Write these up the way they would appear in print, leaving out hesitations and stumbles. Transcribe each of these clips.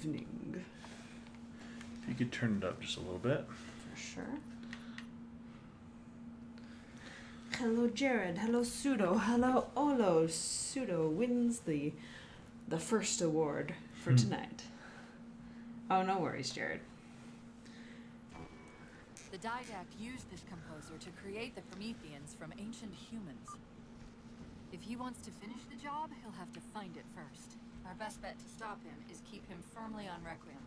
evening. If you could turn it up just a little bit. For sure. Hello, Jared. Hello, Pseudo. Hello, Olo. Pseudo wins the first award for tonight. Oh, no worries, Jared. The Didact used this composer to create the Prometheans from ancient humans. If he wants to finish the job, he'll have to find it first. Our best bet to stop him is keep him firmly on Requiem.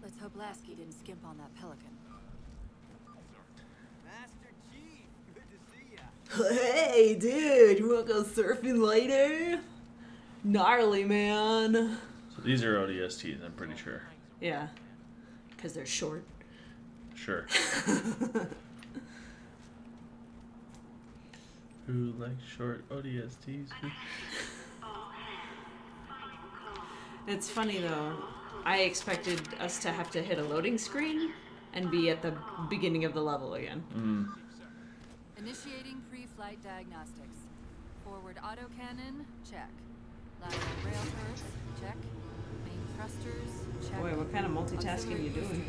Let's hope Lasky didn't skimp on that pelican. Master Chief, good to see ya. Hey, dude, you wanna go surfing later? Gnarly, man. So these are ODSTs, I'm pretty sure. Yeah, because they're short. Sure. Who likes short ODSTs? It's funny though. I expected us to have to hit a loading screen and be at the beginning of the level again. Initiating pre-flight diagnostics. Forward autocannon, check. Lateral rail turrets, check. Main thrusters, check. Boy, what kind of multitasking are you doing?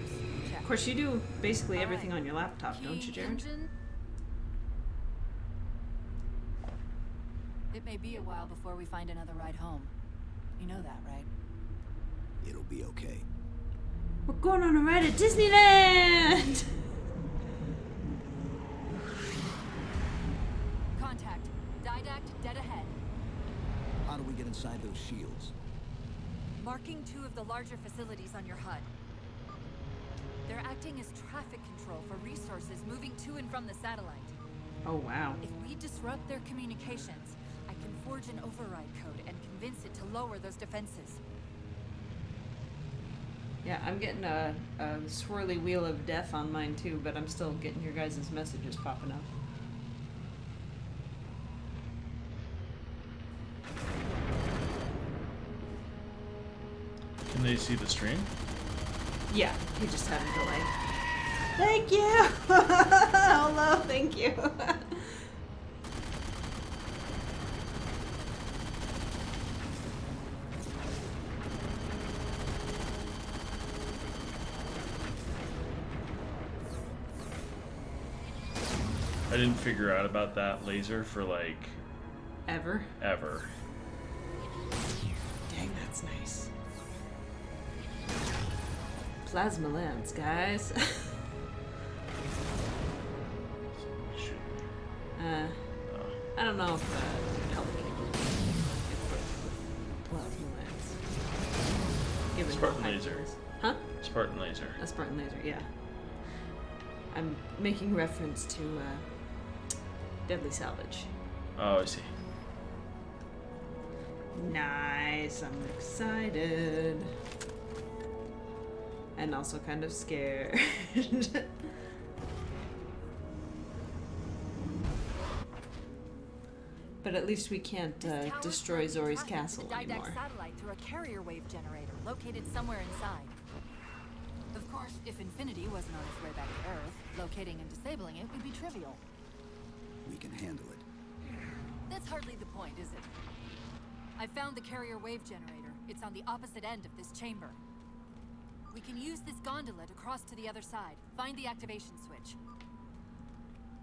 Check. Of course, you do basically everything on your laptop, don't you, Jared? Engine. It may be a while before we find another ride home. You know that, right? It'll be okay. We're going on a ride at Disneyland! Contact. Didact dead ahead. How do we get inside those shields? Marking 2 of the larger facilities on your HUD. They're acting as traffic control for resources moving to and from the satellite. Oh, wow. If we disrupt their communications, I can forge an override code and convince it to lower those defenses. Yeah, I'm getting a swirly wheel of death on mine too, but I'm still getting your guys' messages popping up. Can they see the stream? Yeah, he just had a delay. Thank you! Hello, thank you. I didn't figure out about that laser for like Ever? Dang, that's nice. Plasma lens, guys. I don't know if Pelican with plasma lens. Given Spartan how high laser. it is. Huh? Spartan laser. A Spartan laser, yeah. I'm making reference to Deadly Salvage. Oh, I see. Nice, I'm excited. And also kind of scared. But at least we can't destroy Zori's castle anymore. Satellite through a carrier wave generator located somewhere inside. Of course, if Infinity wasn't on its way back to Earth, locating and disabling it would be trivial. We can handle it. That's hardly the point, is it? I found the carrier wave generator. It's on the opposite end of this chamber. We can use this gondola to cross to the other side. Find the activation switch.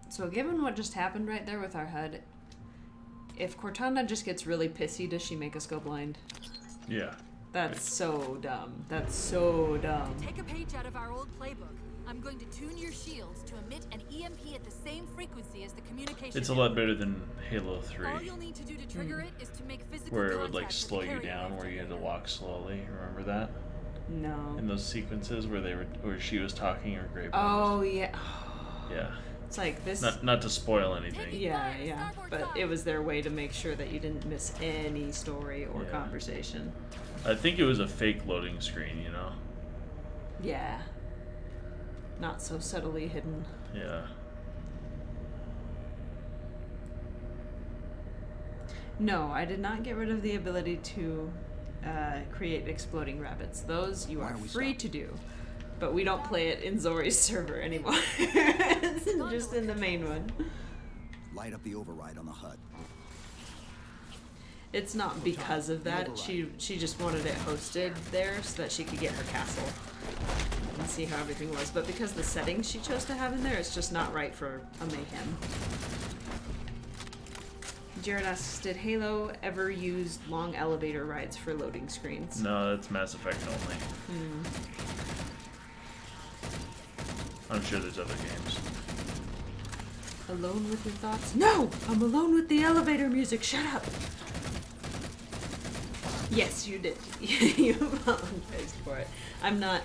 So given what just happened right there with our HUD, if Cortana just gets really pissy, does she make us go blind? Yeah. That's so dumb. That's so dumb. Take a page out of our old playbook. I'm going to tune your shields to emit an EMP at the same frequency as the communication. It's a lot better than Halo 3. All you'll need to do to trigger it is to make physical Where it would like contact with slow the you carrier down, wave where you had to generator. walk slowly. Remember that? No. In those sequences where where she was talking or Grey Oh, yeah. Yeah. It's like this. Not to spoil anything. Yeah. But it was their way to make sure that you didn't miss any story or Yeah. conversation. I think it was a fake loading screen, you know? Yeah. Not so subtly hidden. Yeah. No, I did not get rid of the ability to create exploding rabbits. Those you Why are are we free stopped? to do. But we don't play it in Zori's server anymore. It's just in the main one. Light up the override on the HUD. It's not because of that. She just wanted it hosted there so that she could get her castle and see how everything was. But because the settings she chose to have in there, it's just not right for a mayhem. Jared asks, did Halo ever use long elevator rides for loading screens? No, that's Mass Effect only. I'm sure there's other games. Alone with your thoughts? No! I'm alone with the elevator music. Shut up! Yes, you did. You apologized for it. I'm not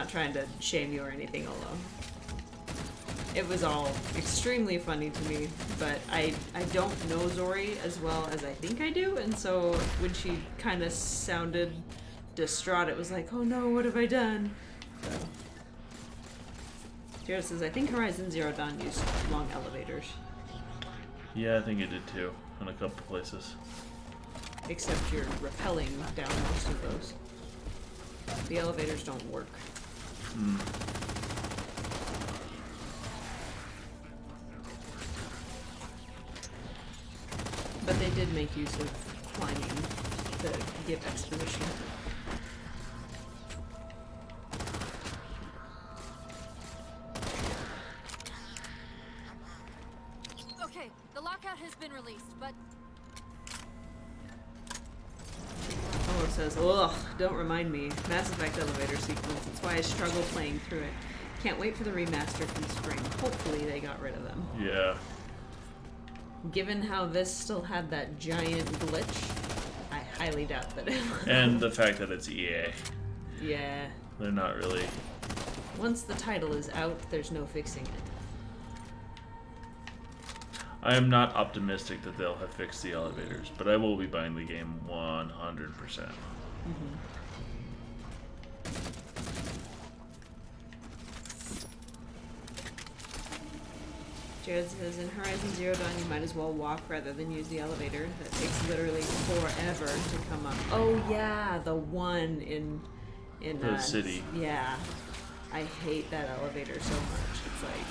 trying to shame you or anything, alone. It was all extremely funny to me, but I don't know Zori as well as I think I do, and so when she kind of sounded distraught, it was like, oh no, what have I done? So, Jared says, I think Horizon Zero Dawn used long elevators. Yeah, I think it did too, in a couple places. Except you're rappelling down most of those. The elevators don't work. But they did make use of climbing to give exposition. Okay, the lockout has been released, but Olo says, ugh, don't remind me. Mass Effect elevator sequence. That's why I struggle playing through it. Can't wait for the remaster from spring. Hopefully they got rid of them. Yeah. Given how this still had that giant glitch, I highly doubt that it will. And the fact that it's EA. Yeah. They're not really... Once the title is out, there's no fixing it. I am not optimistic that they'll have fixed the elevators, but I will be buying the game 100%. Jared says, in Horizon Zero Dawn, you might as well walk rather than use the elevator. That takes literally forever to come up. Oh yeah, the one in The city. Yeah, I hate that elevator so much. It's like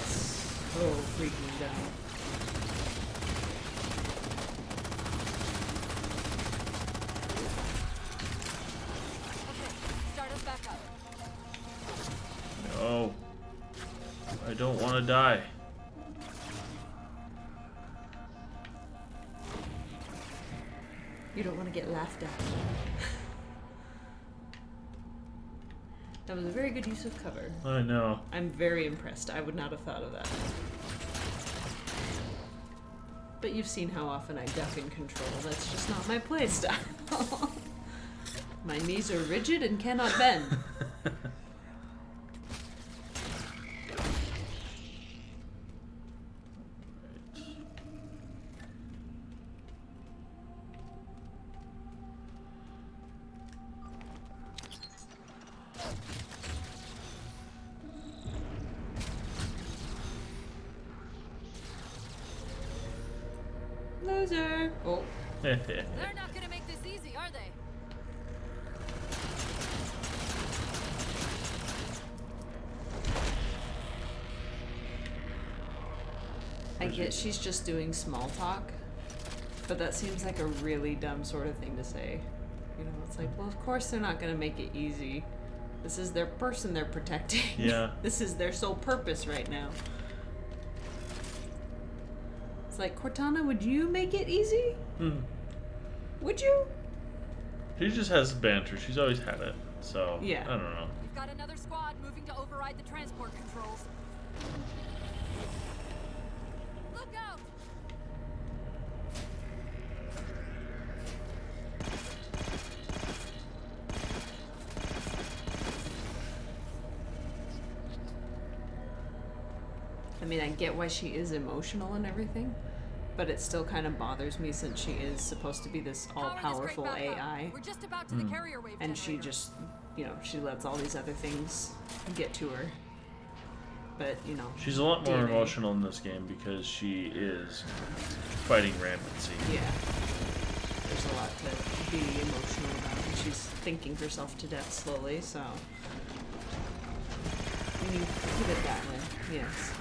so freaking dumb. okay, start us back up. No. I don't want to die. You don't want to get laughed at. That was a very good use of cover. I know. I'm very impressed. I would not have thought of that. But you've seen how often I duck in control. That's just not my playstyle. My knees are rigid and cannot bend. Loser. Oh. They're not gonna make this easy, are they? I get she's just doing small talk, but that seems like a really dumb sort of thing to say. You know, it's like, well, of course they're not going to make it easy. This is their person they're protecting. Yeah. This is their sole purpose right now. It's like, Cortana, would you make it easy? Would you? She just has banter. She's always had it. So, Yeah. I don't know. We've got another squad moving to override the transport controls. Look out! I mean, I get why she is emotional and everything, but it still kind of bothers me since she is supposed to be this all-powerful AI. We're just about to the carrier wave And she generator. just, you know, she lets all these other things get to her. But, you know. She's a lot more DNA. emotional in this game because she is fighting rampancy. Yeah. There's a lot to be emotional about. And she's thinking herself to death slowly, so. When you put it that way, yes.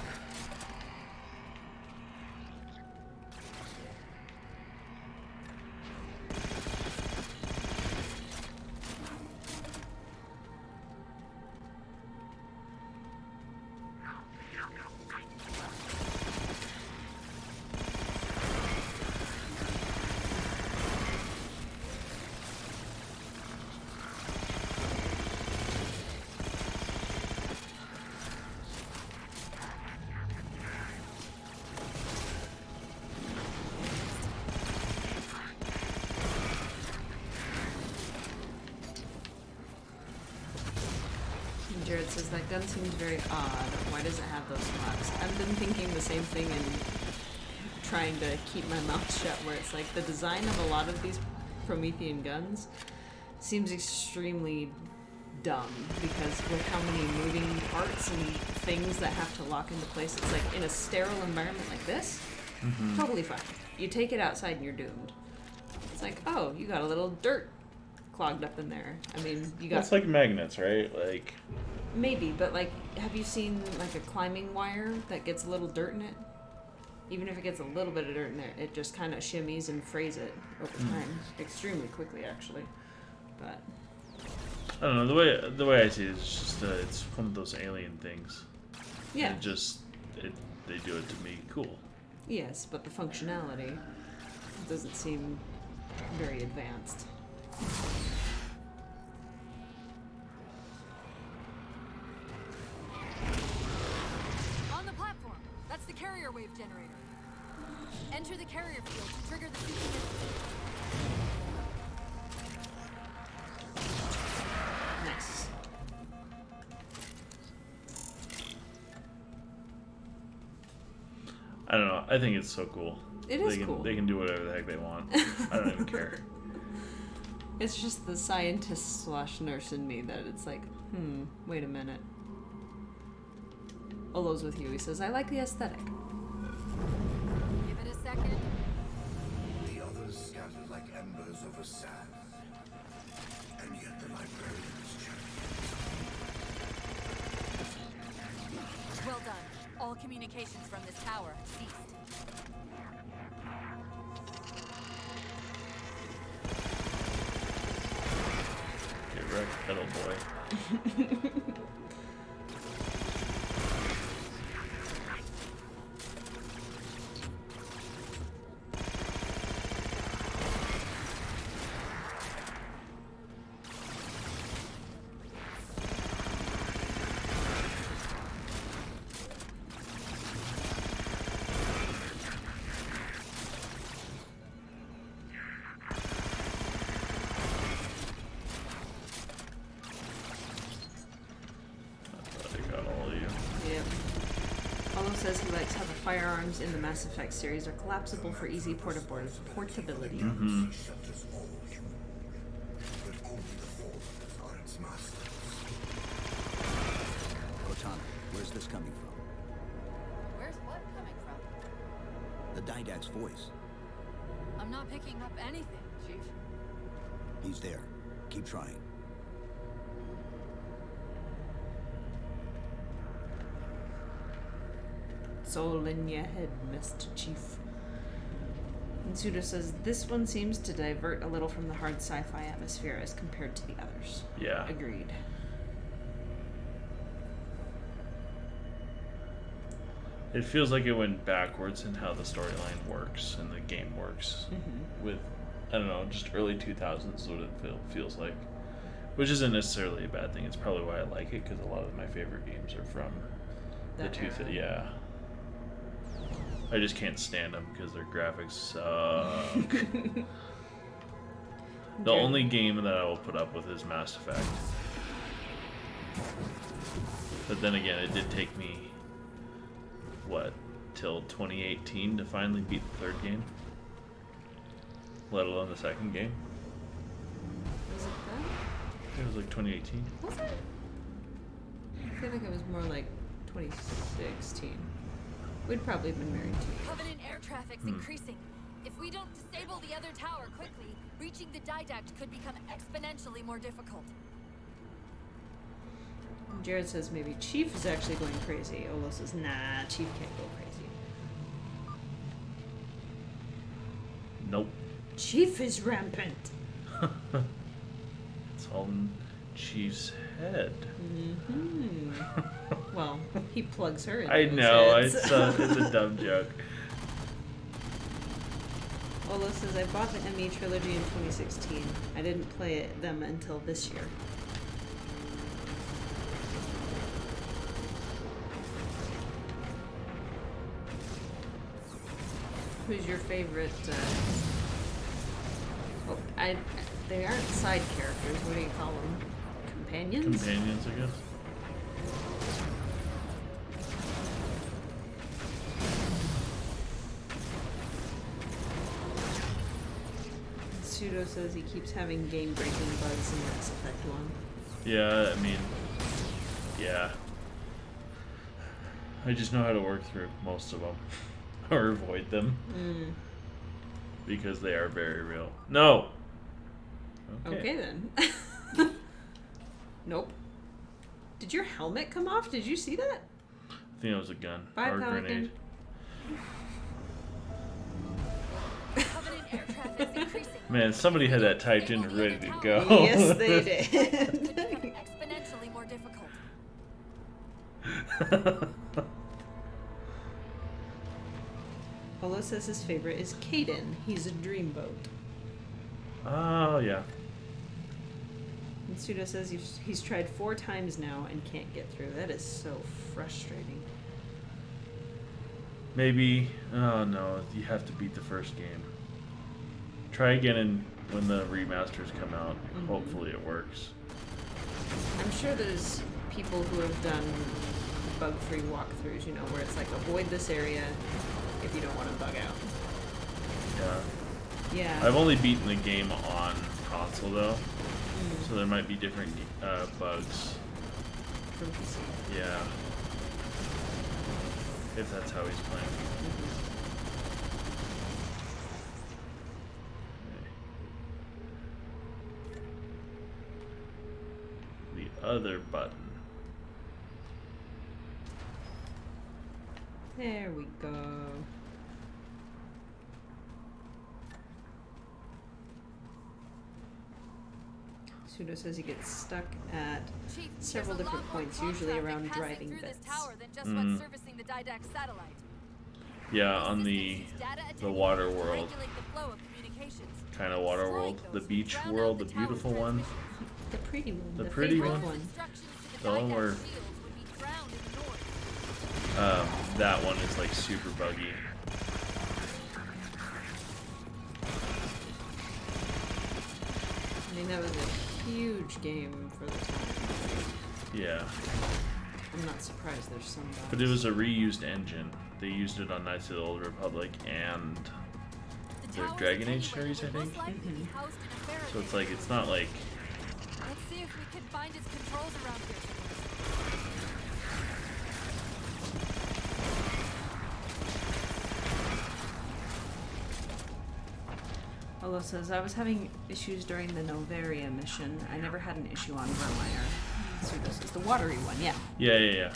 Jared says that gun seems very odd. Why does it have those flaps? I've been thinking the same thing and trying to keep my mouth shut, where it's like the design of a lot of these Promethean guns seems extremely dumb, because with how many moving parts and things that have to lock into place, it's like in a sterile environment like this, totally fine. You take it outside and you're doomed. It's like, oh, you got a little dirt clogged up in there. I mean, you got... It's like magnets, right? Like... Maybe, but like, have you seen like a climbing wire that gets a little dirt in it? Even if it gets a little bit of dirt in there, it just kind of shimmies and frays it over time. Extremely quickly, actually. But... I don't know, the way I see it is just it's one of those alien things. yeah. They do it to me cool. Yes, but the functionality doesn't seem very advanced. On the platform. That's the carrier wave generator. Enter the carrier field to trigger the CP. Nice. I don't know, I think it's so cool. It is cool. They can do whatever the heck they want. I don't even care. It's just the scientist / nurse in me that it's like, wait a minute. Olo's with you. He says, I like the aesthetic. Give it a second. The others scattered like embers over sand. And yet the librarian's champions. Well done. All communications from this tower have ceased. Get wrecked, pedal boy. Says he likes how the firearms in the Mass Effect series are collapsible for easy portability. Shelters all human, but only the Forerunners are its masters. Cortana, where's this coming from? Where's what coming from? The Didact's voice. I'm not picking up anything, Chief. He's there. Keep trying. It's all in your head, Mr. Chief. And Suda says, this one seems to divert a little from the hard sci-fi atmosphere as compared to the others. Yeah. Agreed. It feels like it went backwards in how the storyline works and the game works. With, I don't know, just early 2000s is what it feels like. Which isn't necessarily a bad thing. It's probably why I like it, because a lot of my favorite games are from That the era. yeah. I just can't stand them because their graphics suck. The only game that I will put up with is Mass Effect. But then again, it did take me, what, till 2018 to finally beat the third game? Let alone the second game? Was it that? It was like 2018. Was it? I feel like it was more like 2016. We'd probably been married too. Covenant air traffic's increasing. If we don't disable the other tower quickly, reaching the Didact could become exponentially more difficult. Jared says maybe Chief is actually going crazy. Olo says, nah, Chief can't go crazy. Nope. Chief is rampant. It's all in Chief's head. Well, he plugs her in. I know, it's a dumb joke. Olo says, I bought the ME trilogy in 2016. I didn't play them until this year. Who's your favorite, they aren't side characters, what do you call them? Companions? Companions, I guess. Pseudo says he keeps having game-breaking bugs in Mass Effect 1. Yeah, I mean, yeah. I just know how to work through most of them. Or avoid them. Because they are very real. No! Okay then. Nope. Did your helmet come off? Did you see that? I think it was a gun. Bye, or a Pelican. grenade. Covenant air traffic's increasing. Man, somebody had that typed in and ready to go. Yes, they did. Could become exponentially more difficult. Olo says his favorite is Caden. He's a dreamboat. Oh, yeah. And Pseudo says he's tried 4 times now and can't get through. That is so frustrating. Maybe. Oh, no. You have to beat the first game. Try again when the remasters come out. Hopefully it works. I'm sure there's people who have done bug-free walkthroughs, you know, where it's like avoid this area if you don't want to bug out. Yeah. Yeah. I've only beaten the game on console, though. So there might be different bugs. From PC. Yeah. If that's how he's playing. Okay. The other button. There we go. Pseudo says he gets stuck at Chief, several there's a lot different more points, com usually traffic around passing driving through bits. this tower than just what's servicing the Didact satellite. Yeah, on the water world. Regulate the flow of communications. Kind of water world. The beach world, the beautiful one. The pretty one. The The pretty favorite one? Instructions to The one Didact where- shields would be drowned in noise. That one is like super buggy. I mean, that was a huge game for the time. Yeah. I'm not surprised there's some bugs. But it was a reused engine. They used it on Knights of the Old Republic and The the towers Dragon Age anywhere series, I would most think. likely be housed in a Faraday. So it's like, it's not like... Let's see if we can find its controls around here somewhere. Olo says, I was having issues during the Novaria mission. I never had an issue on Vermeer. Pseudo says, the watery one, yeah. Yeah.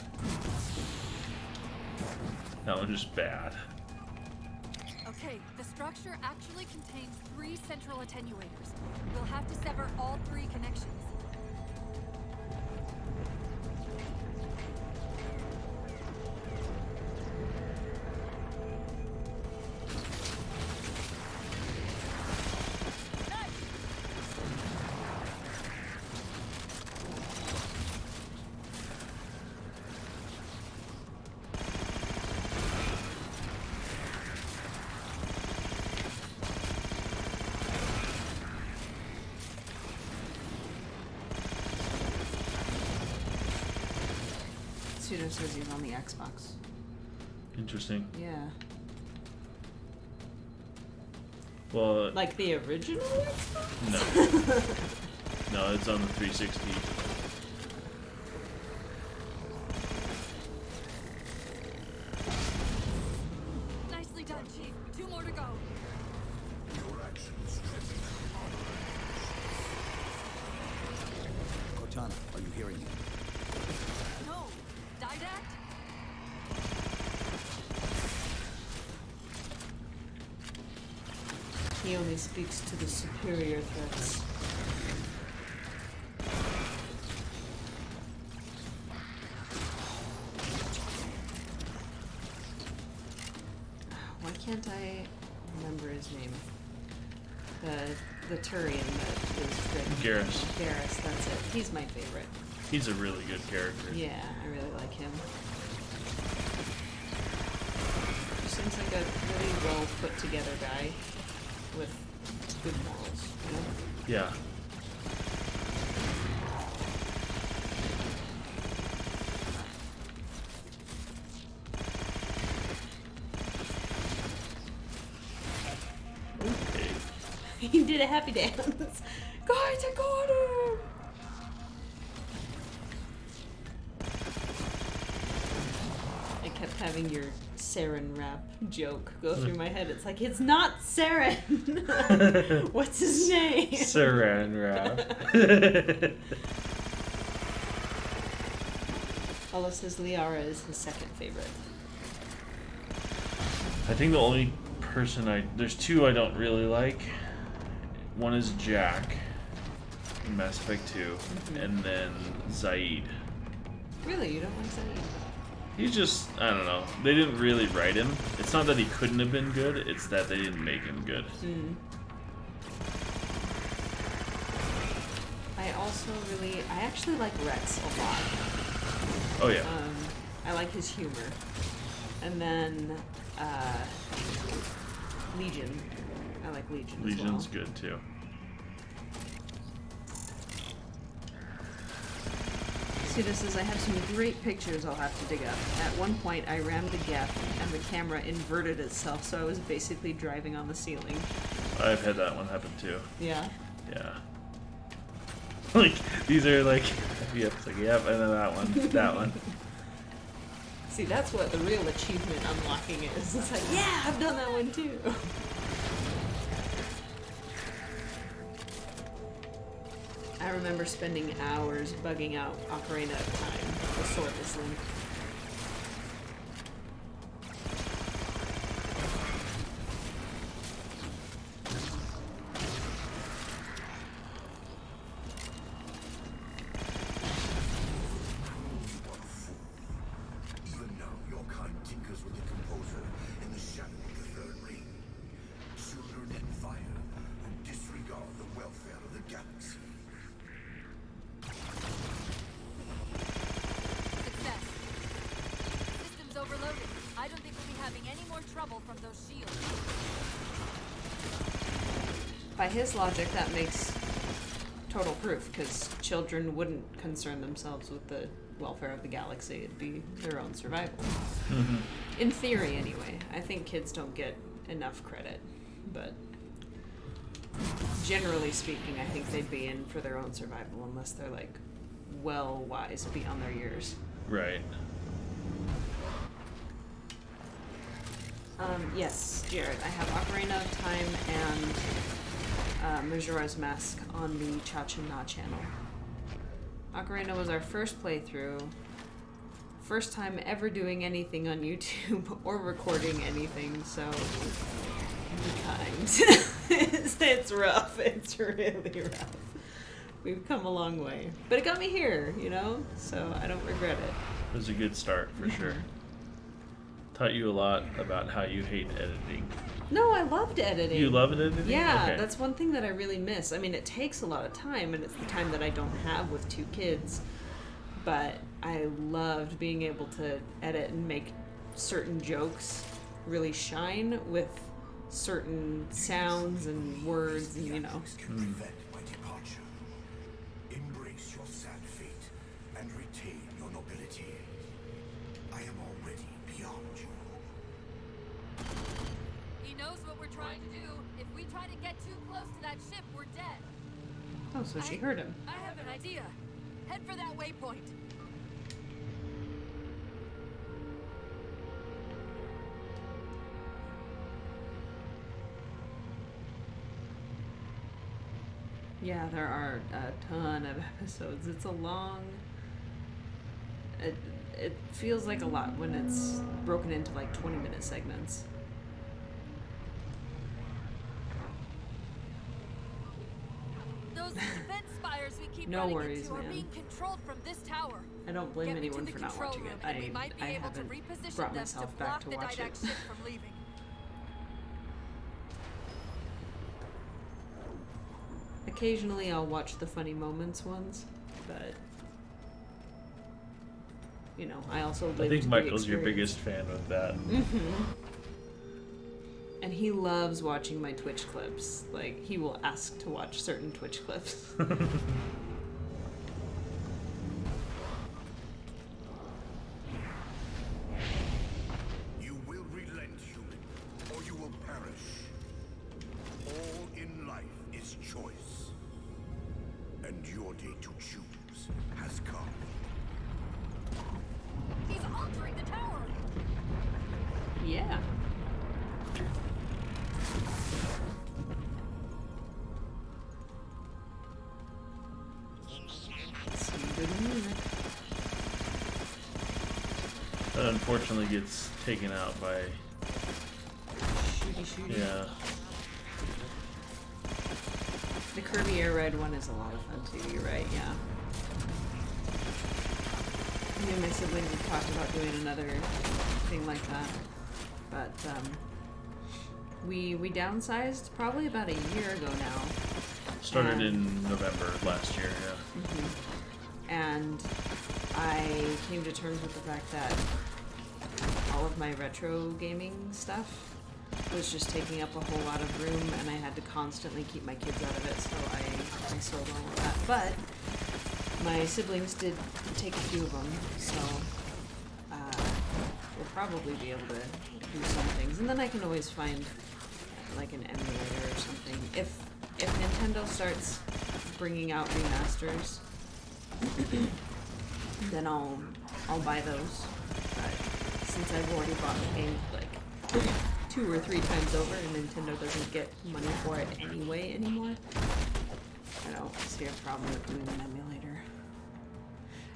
That one just bad. Okay, the structure actually contains 3 central attenuators. We'll have to sever all 3 connections. Pseudo says he's on the Xbox. Interesting. Yeah. Well, Like the original Xbox? no. No, it's on the 360. Nicely done, Chief. 2 more to go. Your actions tribute Cortana, are you hearing me? No, Didact? He only speaks to the superior threats. Why can't I remember his name? The Turian that is good. Garrus. Garrus, that's it. He's my favorite. He's a really good character. Yeah, I really like him. He seems like a really well put together guy with good morals, you know? Yeah. He did a happy dance. Guys, I got him! I kept having your sarin wrap joke go through my head. It's like, it's not sarin! What's his name? Saran wrap. Paula says Liara is his second favorite. I think the only person there's two I don't really like. One is Jack in Mass Effect 2, and then Zaid. Really? You don't like Zaid? He's just, I don't know. They didn't really write him. It's not that he couldn't have been good, it's that they didn't make him good. I actually like Rex a lot. Oh yeah. I like his humor. And then, Legion. I like Legion Legion's as well. good too. Suda says, I have some great pictures I'll have to dig up. At one point, I rammed the gap and the camera inverted itself, so I was basically driving on the ceiling. I've had that one happen too. Yeah. Yeah. Like, these are like, yep, it's like, yep, and then that one, that one. See, that's what the real achievement unlocking is. It's like, yeah, I've done that one too. I remember spending hours bugging out Ocarina of Time, the Swordless Link. Even now, your kind tinkers with the composer in the shadow of the third ring. Children in fire who disregard the welfare of the galaxy. Success. System's overloaded. I don't think we'll be having any more trouble from those shields. By his logic, that makes total proof, because children wouldn't concern themselves with the welfare of the galaxy. It'd be their own survival. In theory, anyway. I think kids don't get enough credit, but generally speaking, I think they'd be in for their own survival unless they're, like, well wise beyond their years. Right. Yes, Jared, I have Ocarina of Time and Majora's Mask on the MajikaNah channel. Ocarina was our first playthrough. First time ever doing anything on YouTube or recording anything, so be kind. It's rough. It's really rough. We've come a long way. But it got me here, you know? So I don't regret it. It was a good start, for sure. Taught you a lot about how you hate editing. No, I loved editing. You love editing? Yeah, Okay. that's one thing that I really miss. I mean, it takes a lot of time, and it's the time that I don't have with two kids. But I loved being able to edit and make certain jokes really shine with certain sounds and words, and you know. Can prevent my departure. Embrace your sad fate and retain your nobility. I am already beyond you. He knows what we're trying to do. If we try to get too close to that ship, we're dead. Oh, so she heard him. I have an idea. Head for that waypoint. Yeah, there are a ton of episodes. It's a long... It feels like a lot when it's broken into like 20-minute segments. Those defense spires we keep No running worries, into are man. being controlled from this tower. I don't blame Get me anyone to for the not control watching it. room, and we might be I able to haven't reposition brought them myself to back block to the watch it. Didact ship from leaving. Occasionally I'll watch the funny moments ones, but you know, I also lived I think the Michael's your experience. biggest fan of that. And he loves watching my Twitch clips. Like, he will ask to watch certain Twitch clips. You will relent, human, or you will perish. All in life And your day to choose has come. He's altering the tower! Yeah. Some good music. That unfortunately gets taken out by. Shooty. Yeah. The Kirby Air Ride one is a lot of fun too, you're right, yeah. Me and my sibling have talked about doing another thing like that. But we downsized probably about a year ago now. Started in November last year, yeah. Mm-hmm. And I came to terms with the fact that all of my retro gaming stuff was just taking up a whole lot of room, and I had to constantly keep my kids out of it, so I sold all of that. But my siblings did take a few of them, so we'll probably be able to do some things. And then I can always find like an emulator or something. If Nintendo starts bringing out remasters, then I'll buy those. But since I've already bought the game like 2 or 3 times over, and Nintendo doesn't get money for it anyway anymore, I don't see a problem with doing an emulator.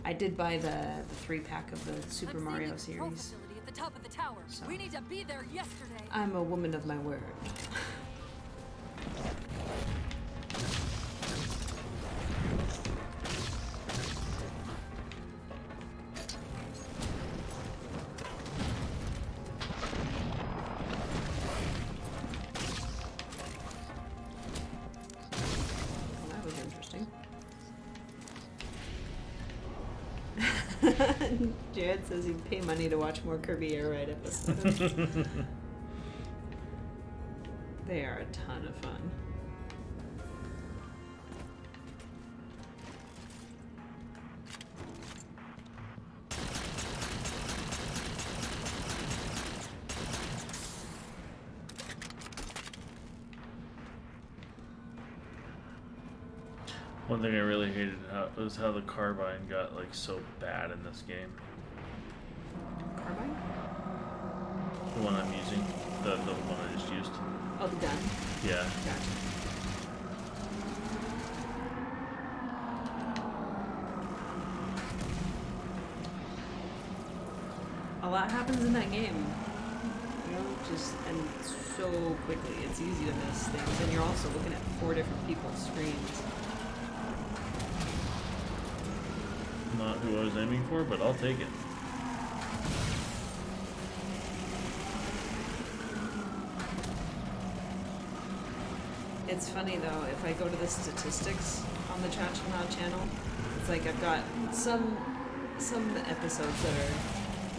I did buy the 3-pack of the Super Mario series. At the top of the tower. So. We need to be there yesterday. I'm a woman of my word. Well, that was interesting. Jared says he'd pay money to watch more Kirby Air Ride episodes. They are a ton of fun. One thing I really hated was how the carbine got like so bad in this game. Carbine? The one I'm using, the one I just used. Oh, the gun. Yeah. Gotcha. A lot happens in that game. You know, just and so quickly. It's easy to miss things, and you're also looking at 4 different people's screens. Not who I was aiming for, but I'll take it. It's funny though, if I go to the statistics on the MajikaNah channel, it's like I've got some episodes that are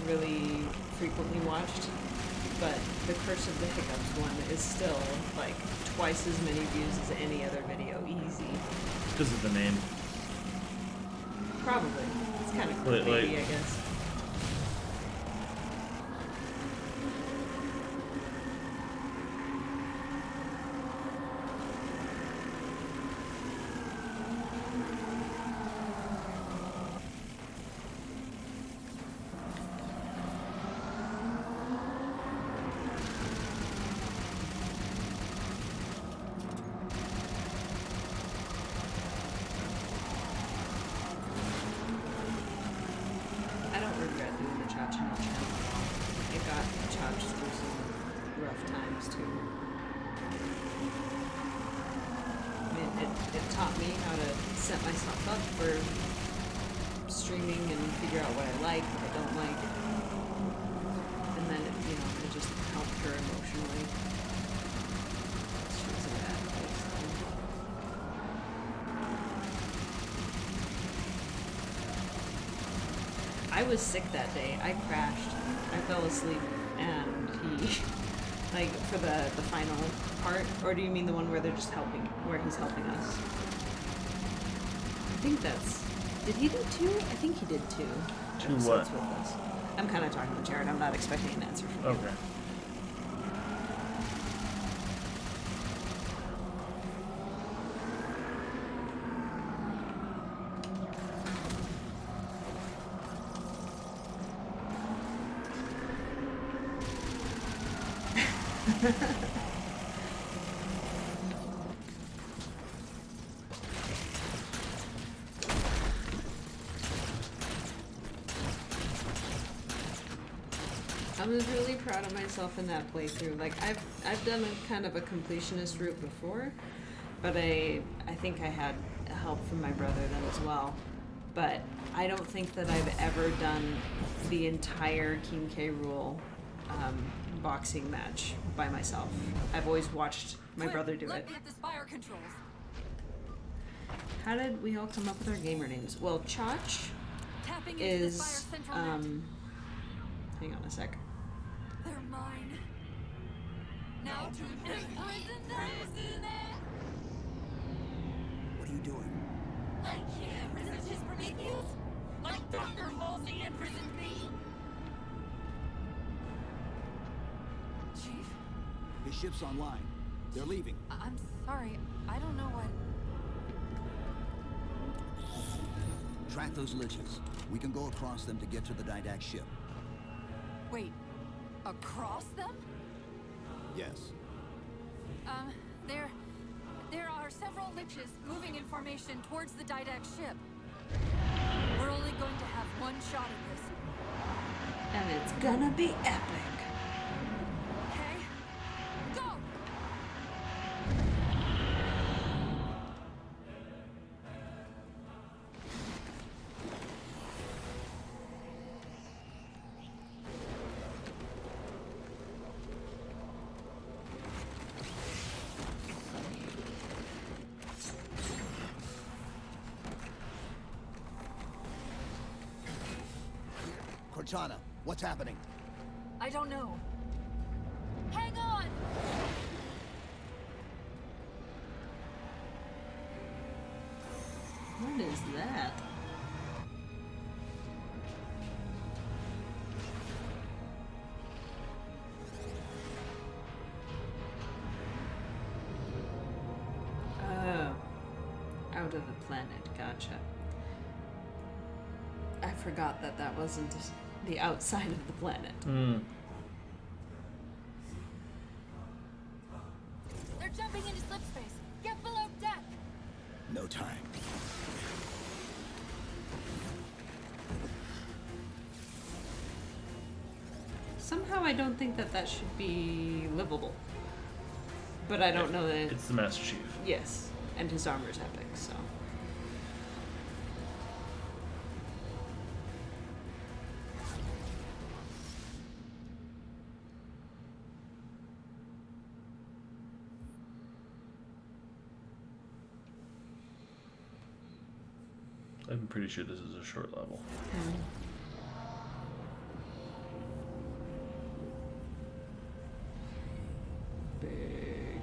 really frequently watched, but the Curse of the Hiccups one is still like twice as many views as any other video, easy. Because of the name. Probably. It's kind of Wait, clickbaity, I guess. I don't regret doing the MajikaNah channel. It got chopped through some rough times too. I mean, it taught me how to set myself up for streaming and figure out what I like, what I don't like. And then, it just helped her emotionally. She was in a bad place then. I was sick that day. I crashed. I fell asleep, and he, like, for the final part, or do you mean the one where they're just helping, where he's helping us? I think that's. Did he do 2? I think he did 2. 2 episodes what? with us. I'm kind of talking to Jared. I'm not expecting an answer from you. Okay. I was really proud of myself in that playthrough. Like I've done a kind of a completionist route before, but I think I had help from my brother then as well. But I don't think that I've ever done the entire King K. Rool boxing match by myself. I've always watched my brother do it. Let me at the fire controls. How did we all come up with our gamer names? Well, Chach Tapping into the fire is central net. hang on a sec. They're mine. Now to imprison them. What are you doing? I can't resist his Prometheus. My doctor falsely imprisoned me. Chief, His ship's online. They're leaving. I'm sorry. I don't know what. Track those liches. We can go across them to get to the Didact ship. Wait, across them? Yes. There are several liches moving in formation towards the Didact ship. We're only going to have one shot at this. And it's gonna be epic. Okay? Go! Cortana, what's happening? I don't know. Hang on! What is that? Oh. Out of the planet, gotcha. I forgot that that wasn't the outside of the planet. They're jumping into slip space. Get below deck! No time. Somehow I don't think that that should be livable. But I don't know that It's the Master Chief. yes, and his armor's epic, so. I'm pretty sure this is a short level. Big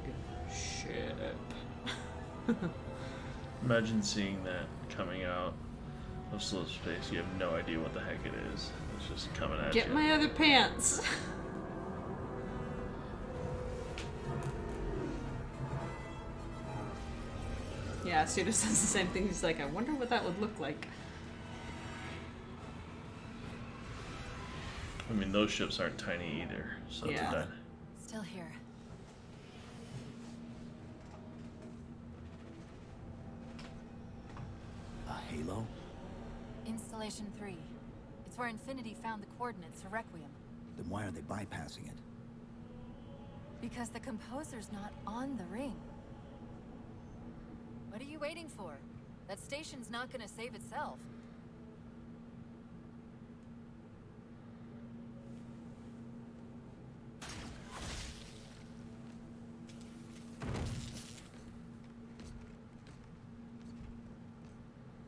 ship. Imagine seeing that coming out of slip space. You have no idea what the heck it is. It's just coming at Get you. my other pants. Yeah, Suda says the same thing. He's like, I wonder what that would look like. I mean, those ships aren't tiny either. So it's Yeah. a Still here. A halo? Installation 3. It's where Infinity found the coordinates for Requiem. Then why are they bypassing it? Because the composer's not on the ring. What are you waiting for? That station's not gonna save itself.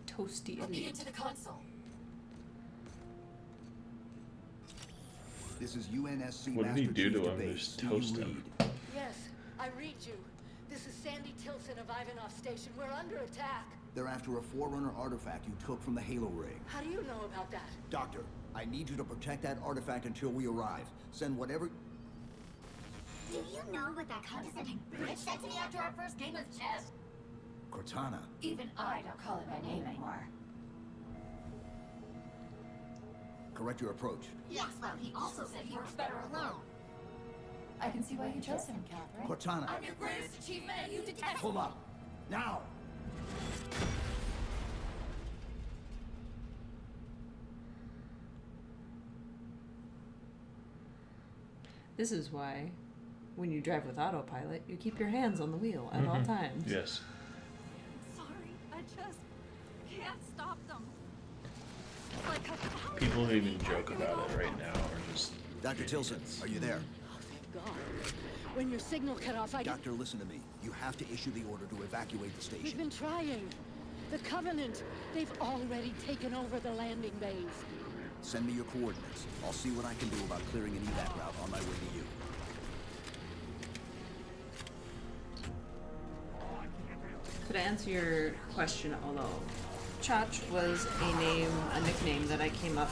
Toasty Look elite. into the console. This is UNSC What did he Master do Chief to him? Debate. Just Do you toast him? read? Yes, I read you. This is Sandy Tilson of Ivanov Station. We're under attack. They're after a Forerunner artifact you took from the Halo ring. How do you know about that? Doctor, I need you to protect that artifact until we arrive. Send whatever... Do you know what that condescending bitch said to me after our first game of chess? Cortana, Even I don't call it by name anymore. correct your approach. Yes, well, he also said he works better alone. I can see why you chose him, Catherine. Cortana, I'm your greatest achievement and you detest pull up. Now! This is why, when you drive with autopilot, you keep your hands on the wheel at all times. Yes. Sorry, I just can't stop them. It's like a People who even joke about it right now are just. Dr. Tilson, are you there? Oh, thank God. When your signal cut off, I... Doctor, listen to me. You have to issue the order to evacuate the We've station. been trying. The Covenant, they've already taken over the landing bays. Send me your coordinates. I'll see what I can do about clearing an evac route on my way to you. To answer your question, although Chach was a nickname that I came up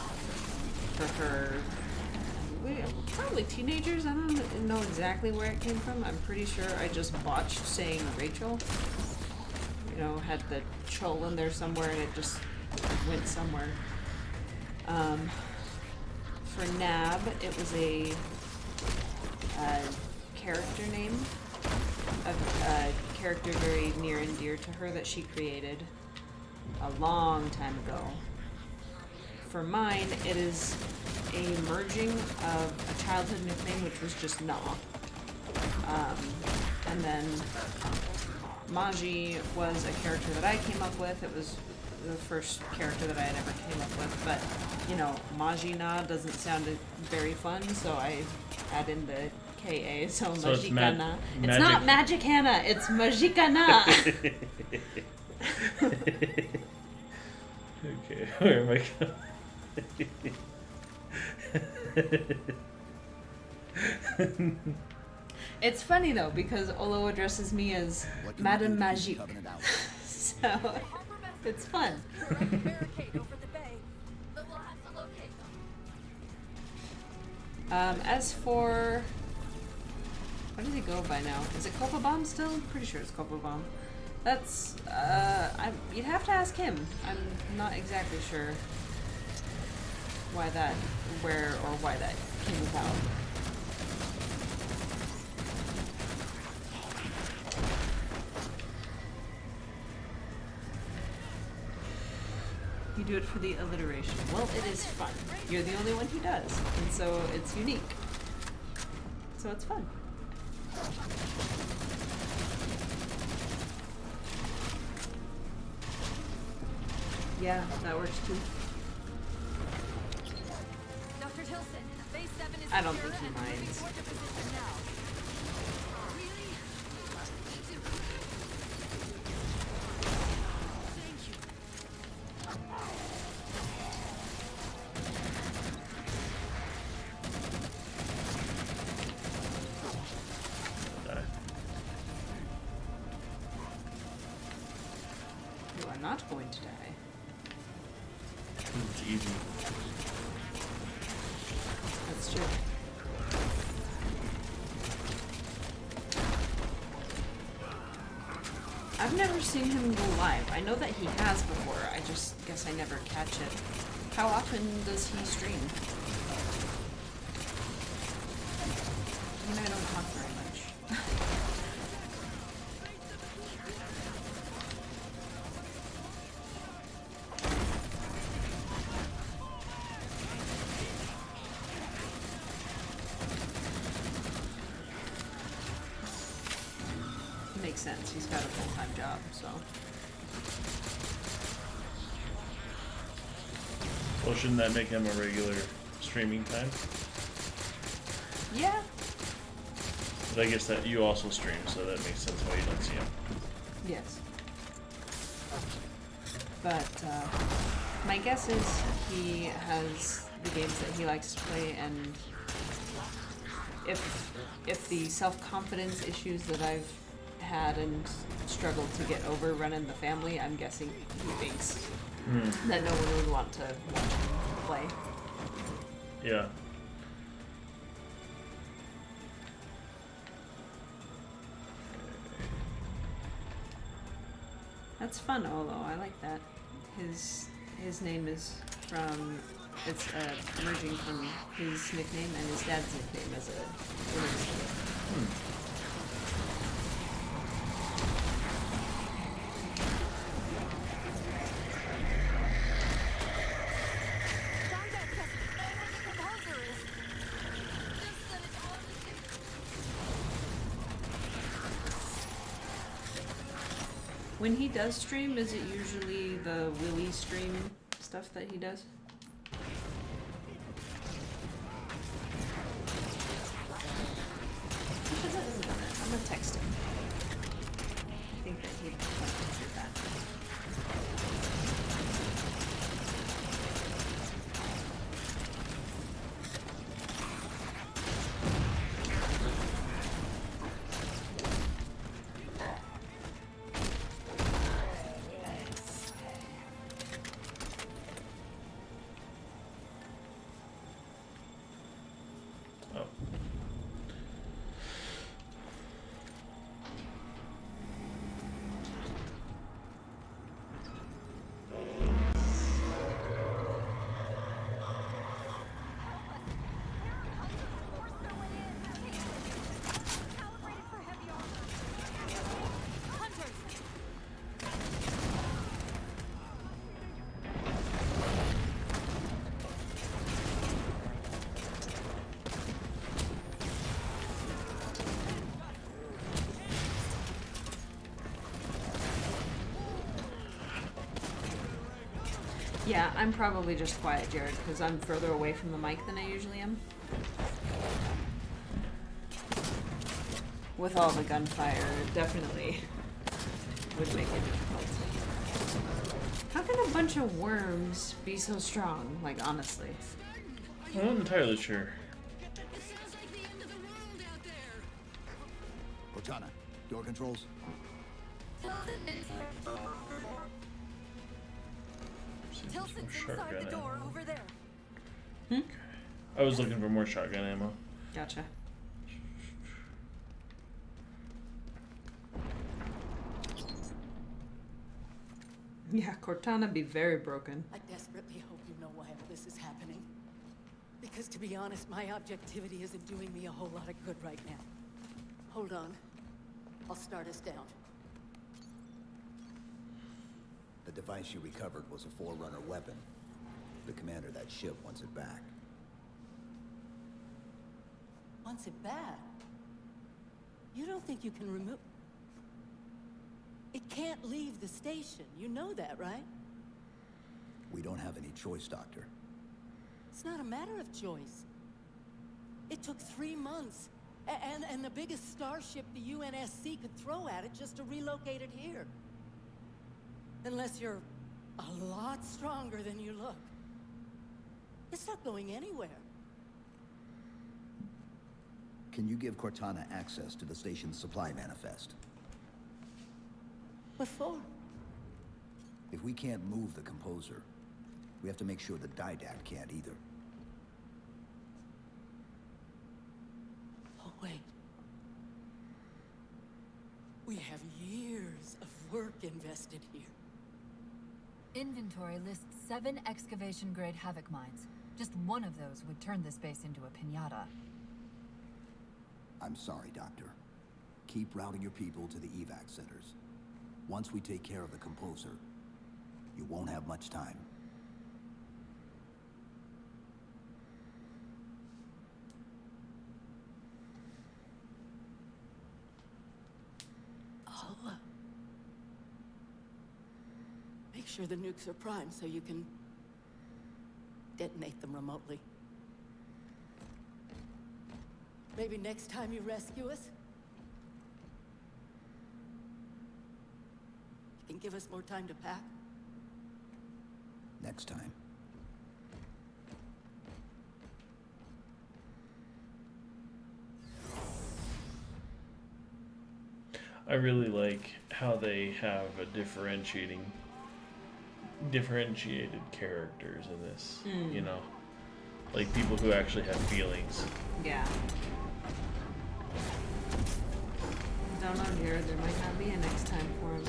for her. Probably teenagers. I don't know exactly where it came from. I'm pretty sure I just botched saying Rachel. You know, had the chol in there somewhere and it just went somewhere. For Nab, it was a character name, a character very near and dear to her that she created a long time ago. For mine, it is a merging of a childhood nickname, which was just Nah. And then Maji was a character that I came up with. It was the first character that I had ever came up with, but you know, MajikaNah doesn't sound very fun, so I add in the KA, so MajikaNah. It's not MajikaNah, it's MajikaNah. Okay, where am I going? It's funny though, because Olo addresses me as What can Madame we do to keep Magique. the Covenant out? So it's fun. barricade over the bay. but we'll have to locate them. As for what does he go by now? Is it Copa Bomb still? I'm pretty sure it's Copa Bomb. That's you'd have to ask him. I'm not exactly sure why that came about. You do it for the alliteration. Well, it is fun. You're the only one who does, and so it's unique. So it's fun. Yeah, that works too. Dr. Tilson, Base 7 is I don't secure think he and moving minds. toward your position now. Really? Thank you. You are not going to die. It's easy. That's true. I've never seen him go live. I know that he has before. I just guess I never catch it. How often does he stream? I mean, I don't talk very much. Makes sense. He's got a full-time job, so. Well, shouldn't that make him a regular streaming time? Yeah. But I guess that you also stream, so that makes sense why you don't see him. Yes. But my guess is he has the games that he likes to play, and if the self-confidence issues that I've had and struggled to get over running the family, I'm guessing he thinks that no one would want to watch him play. Yeah. That's fun, Olo. I like that. His name is from It's emerging from his nickname and his dad's nickname as a Found that test. Know where the composer is. Just that it's on the ship. When he does stream, is it usually the Willy stream stuff that he does? Because that doesn't matter. I'm gonna text him. I think that he'd answer that. Oh. Calibrated for heavy armor. Hunters! Yeah, I'm probably just quiet, Jared, because I'm further away from the mic than I usually am. With all the gunfire, it definitely would make it difficult. How can a bunch of worms be so strong? Like, honestly. I'm not entirely sure. It sounds like the end of the world out there. Cortana, door controls. Seems Tilson's more inside shotgun the door ammo. over there. I was looking for more shotgun ammo. Gotcha. Yeah, Cortana be very broken. I desperately hope you know why all this is happening. Because to be honest, my objectivity isn't doing me a whole lot of good right now. Hold on. I'll start us down. The device you recovered was a Forerunner weapon. The commander of that ship wants it back. Wants it back? You don't think you can remove... It can't leave the station. You know that, right? We don't have any choice, Doctor. It's not a matter of choice. It took 3 months. And the biggest starship the UNSC could throw at it just to relocate it here. Unless you're a lot stronger than you look. It's not going anywhere. Can you give Cortana access to the station's supply manifest? What for? If we can't move the composer, we have to make sure the Didact can't either. Oh, wait. We have years of work invested here. Inventory lists 7 excavation-grade Havoc mines. Just one of those would turn this base into a piñata. I'm sorry, Doctor. Keep routing your people to the evac centers. Once we take care of the composer, you won't have much time. I'll, make sure the nukes are primed so you can detonate them remotely. Maybe next time you rescue us, you can give us more time to pack. Next time. I really like how they have a differentiated characters in this. You know, like people who actually have feelings. Yeah. Don't know, Jared. There might not be a next time for him.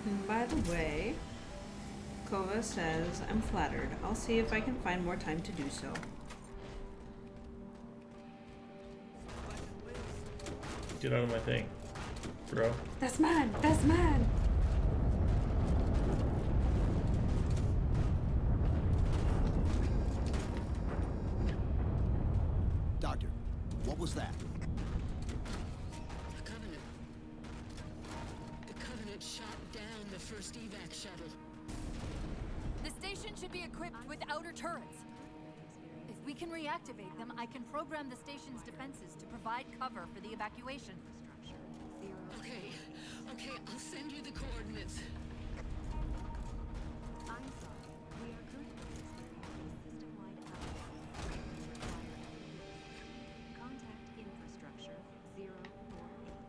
And by the way, Kova says, I'm flattered. I'll see if I can find more time to do so. Get out of my thing, bro. That's mine! That's mine! Doctor, what was that? The Covenant. The Covenant shot down the first evac shuttle. The station should be equipped with outer turrets. If we can reactivate them, I can program the station's defenses to provide cover for the evacuation. Okay, I'll send you the coordinates. I'm sorry. We are currently experiencing system-wide outage. Contact infrastructure 048.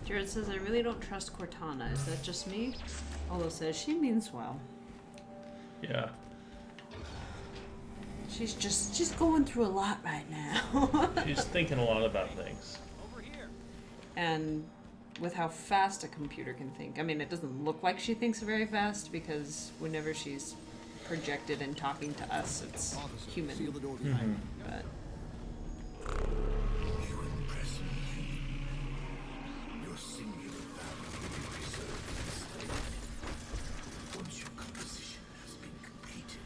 Jared says, I really don't trust Cortana. Is that just me? Although says she means well. Yeah. She's going through a lot right now. She's thinking a lot about things. And with how fast a computer can think. I mean, it doesn't look like she thinks very fast because whenever she's projected and talking to us, it's Officer, human. seal the door behind you. But You impress me. Your singular value will be preserved in this state. Once your composition has been completed.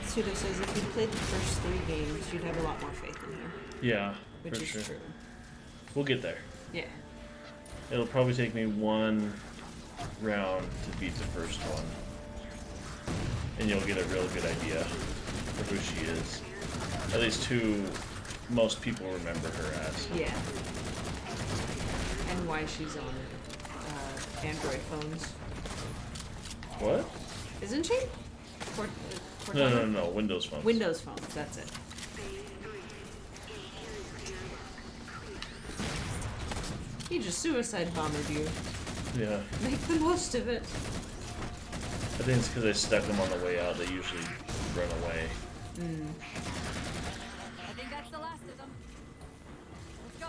Pseudo says if you played the first 3 games, you'd have a lot more faith in her. Yeah, Which for is sure. true. We'll get there. Yeah. It'll probably take me 1 round to beat the first one. And you'll get a real good idea of who she is. At least who most people remember her as. Yeah. And why she's on Android phones. What? Isn't she? No, Windows phones. Windows phones, that's it. He just suicide bombered you. Yeah. Make the most of it. I think it's because I stuck them on the way out. They usually run away. I think that's the last of them. Let's go.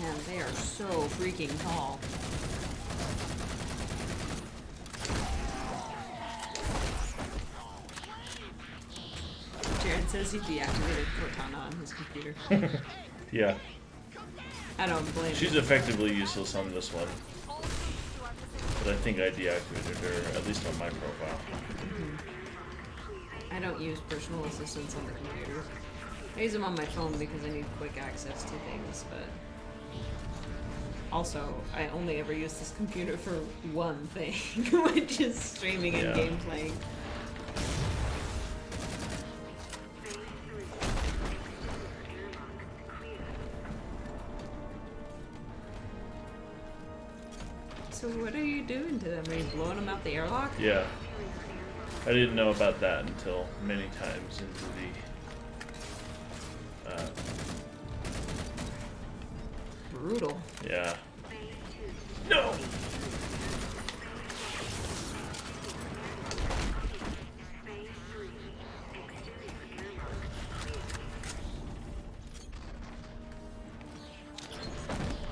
Man, they are so freaking tall. Jared says he deactivated Cortana on his computer. Yeah. I don't blame She's him. effectively useless on this one. But I think I deactivated her, at least on my profile. I don't use personal assistants on the computer. I use them on my phone because I need quick access to things, but also I only ever use this computer for one thing, which is streaming and Yeah. game playing. So what are you doing to them? Are you blowing them out the airlock? Yeah. I didn't know about that until many times into the... Brutal. yeah. No!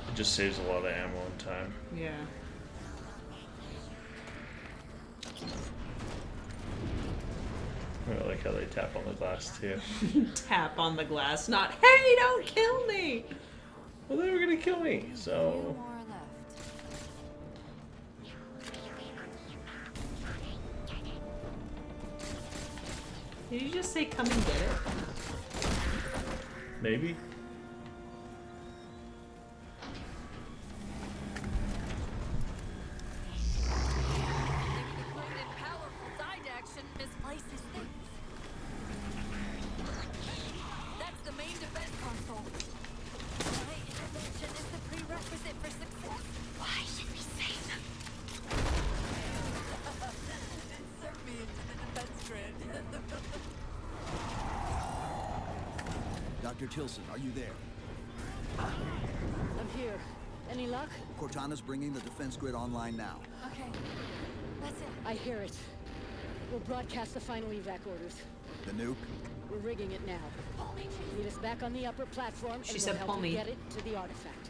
It just saves a lot of ammo and time. Yeah. I like how they tap on the glass too. Tap on the glass, not, hey, don't kill me! Well, they were gonna kill me, Few so... more left. Did you just say come and get it? Maybe? Dr. Tilson, are you there? I'm here. Any luck? Cortana's bringing the defense grid online now. Okay, that's it. I hear it. We'll broadcast the final evac orders. The nuke? We're rigging it now. Meet us back on the upper platform, She and said we'll pull help me. you get it to the artifact.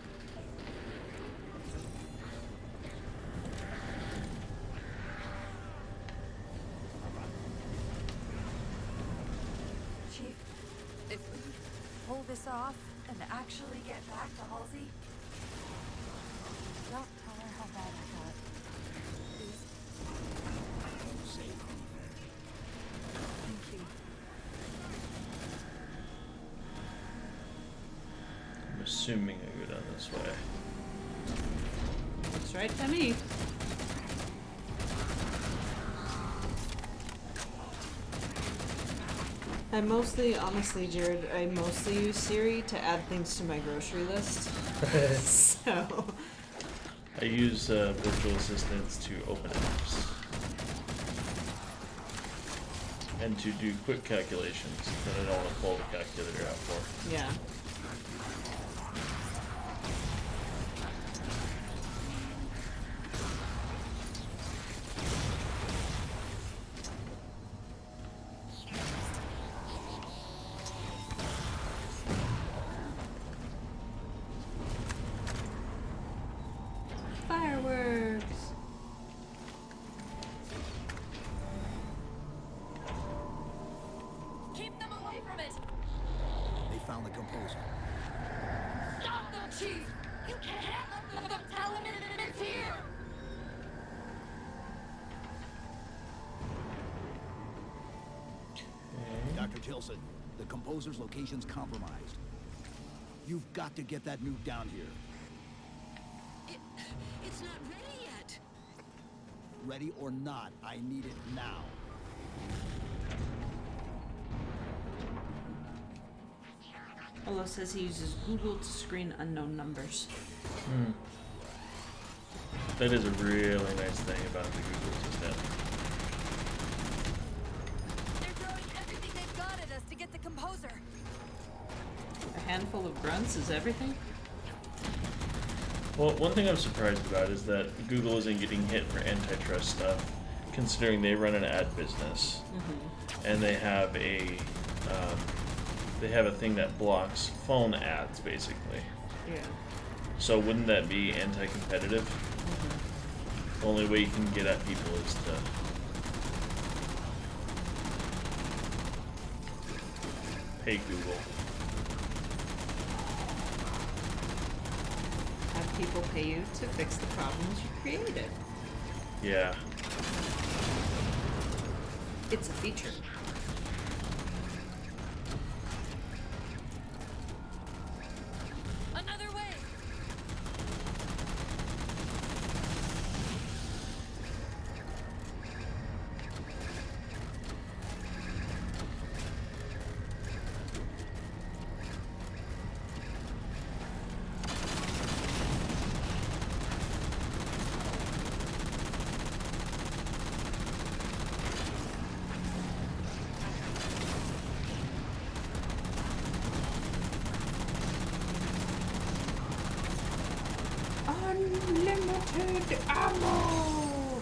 Chief, if we pull this off and actually get back to Halsey, don't tell her how bad I got. Please. Thank you. I'm assuming I go down this way. Looks right to me. I mostly, honestly, Jared, I mostly use Siri to add things to my grocery list. So. I use virtual assistants to open apps and to do quick calculations that I don't want to pull the calculator out for. Yeah. Fireworks. Keep them away from it! They found the composer. Stop them, Chief! You can't let them tell him it's here! Dr. Tilson, the composer's location's compromised. You've got to get that nuke down here. It's not ready yet. Ready or not, I need it now. Olo says he uses Google to screen unknown numbers. That is a really nice thing about the Google Assistant. They're throwing everything they've got at us to get the composer. A handful of grunts is everything? Well, one thing I'm surprised about is that Google isn't getting hit for antitrust stuff, considering they run an ad business, and they have a thing that blocks phone ads, basically. Yeah. So wouldn't that be anti-competitive? The only way you can get at people is to pay Google. Have people pay you to fix the problems you created. Yeah. It's a feature. Another way! Unlimited ammo!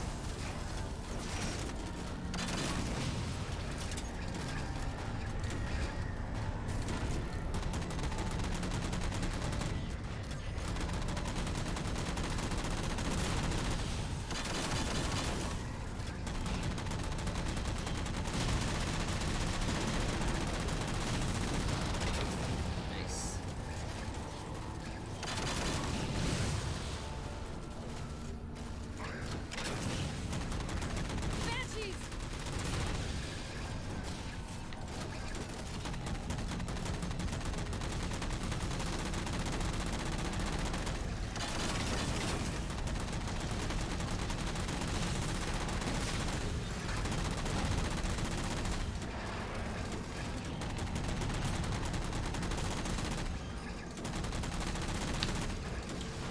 Nice. Banshees!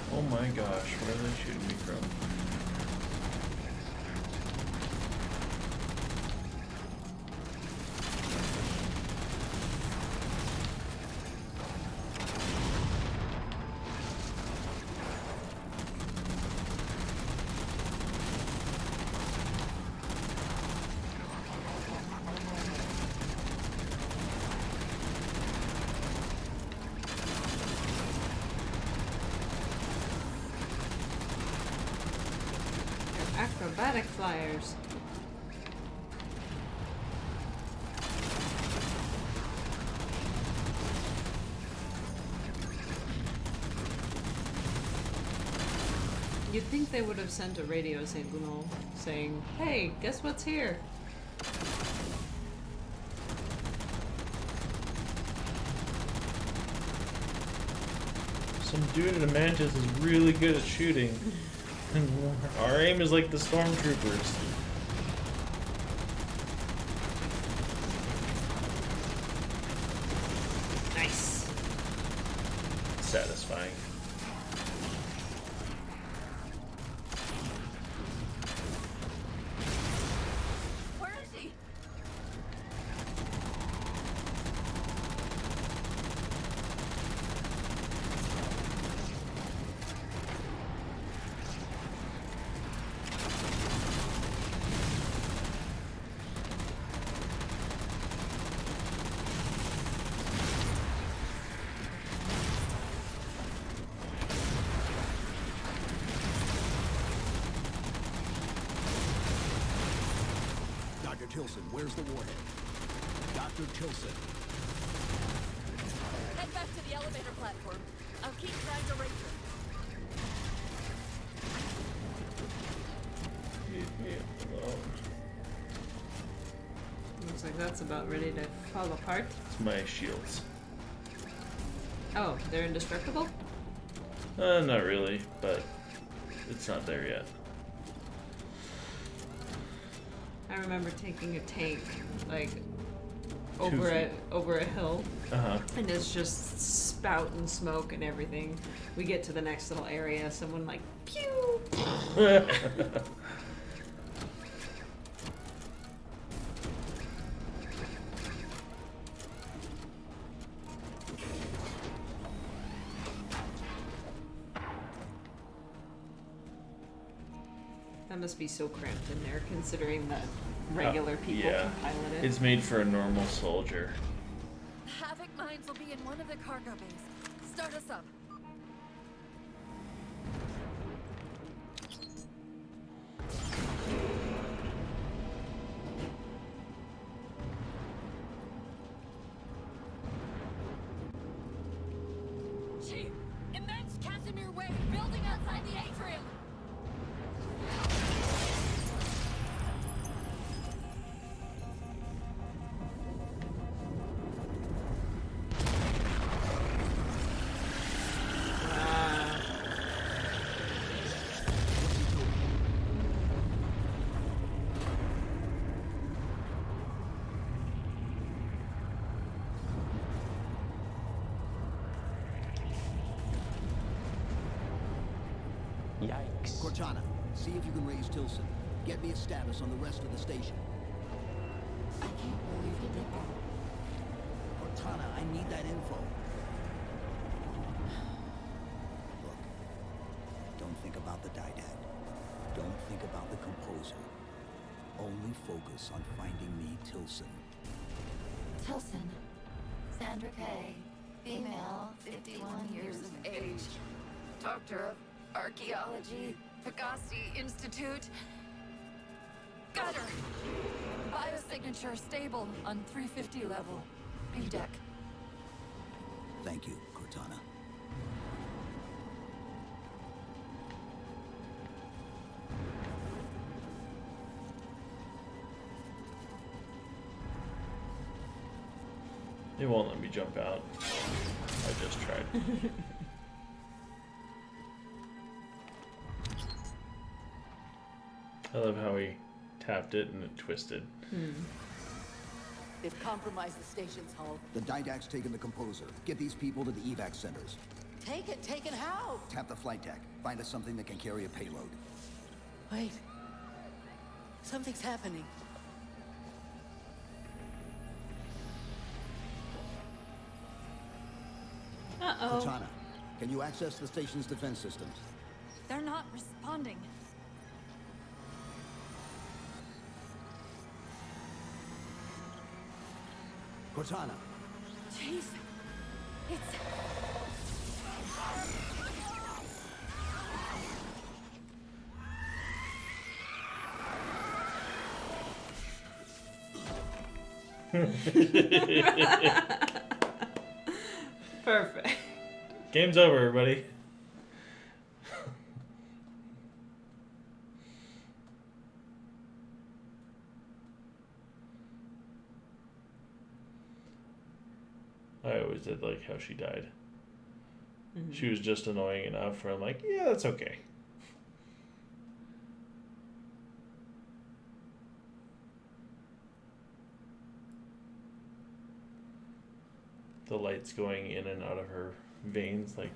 Oh my gosh, where are they shooting me from? Acrobatic flyers. You'd think they would have sent a radio signal saying, "Hey, guess what's here?" Some dude in a mantis is really good at shooting. Our aim is like the stormtroopers. Nice. Satisfying. Where is he? Dr. Tilson, where's the warhead? Dr. Tilson. Head back to the elevator platform. I'll keep trying to race him. Leave me alone. Looks like that's about ready to fall apart. It's my shields. Oh, they're indestructible? Not really, but it's not there yet. I remember taking a tank, like, over a hill, and it's just spouting smoke and everything. We get to the next little area, someone like, pew! That must be so cramped in there, considering that regular people yeah. can pilot it. It's made for a normal soldier. Havoc mines will be in one of the cargo bays. Start us up. Chief, immense Casimir wave building outside the atrium. Yikes. Cortana, see if you can raise Tilson. Get me a status on the rest of the station. I can't believe you did that. Cortana, I need that info. Look, don't think about the Didact. Don't think about the composer. Only focus on finding me Tilson. Tilson. Sandra Kay. Female, 51 years of age. Doctor of Archaeology. Pegasi Institute. Got her! Biosignature stable on 350 level. B deck. Thank you, Cortana. It won't let me jump out. I just tried. I love how he tapped it and it twisted. They've compromised the station's hull. The Didact's taken the composer. Get these people to the evac centers. Taken how? Tap the flight deck. Find us something that can carry a payload. Wait. Something's happening. Uh-oh. Cortana, can you access the station's defense systems? They're not responding. Cortana, Chief, it's... Perfect. Game's over, everybody. I always did like how she died. Mhm. She was just annoying enough where I'm like, yeah, that's okay. The light's going in and out of her veins like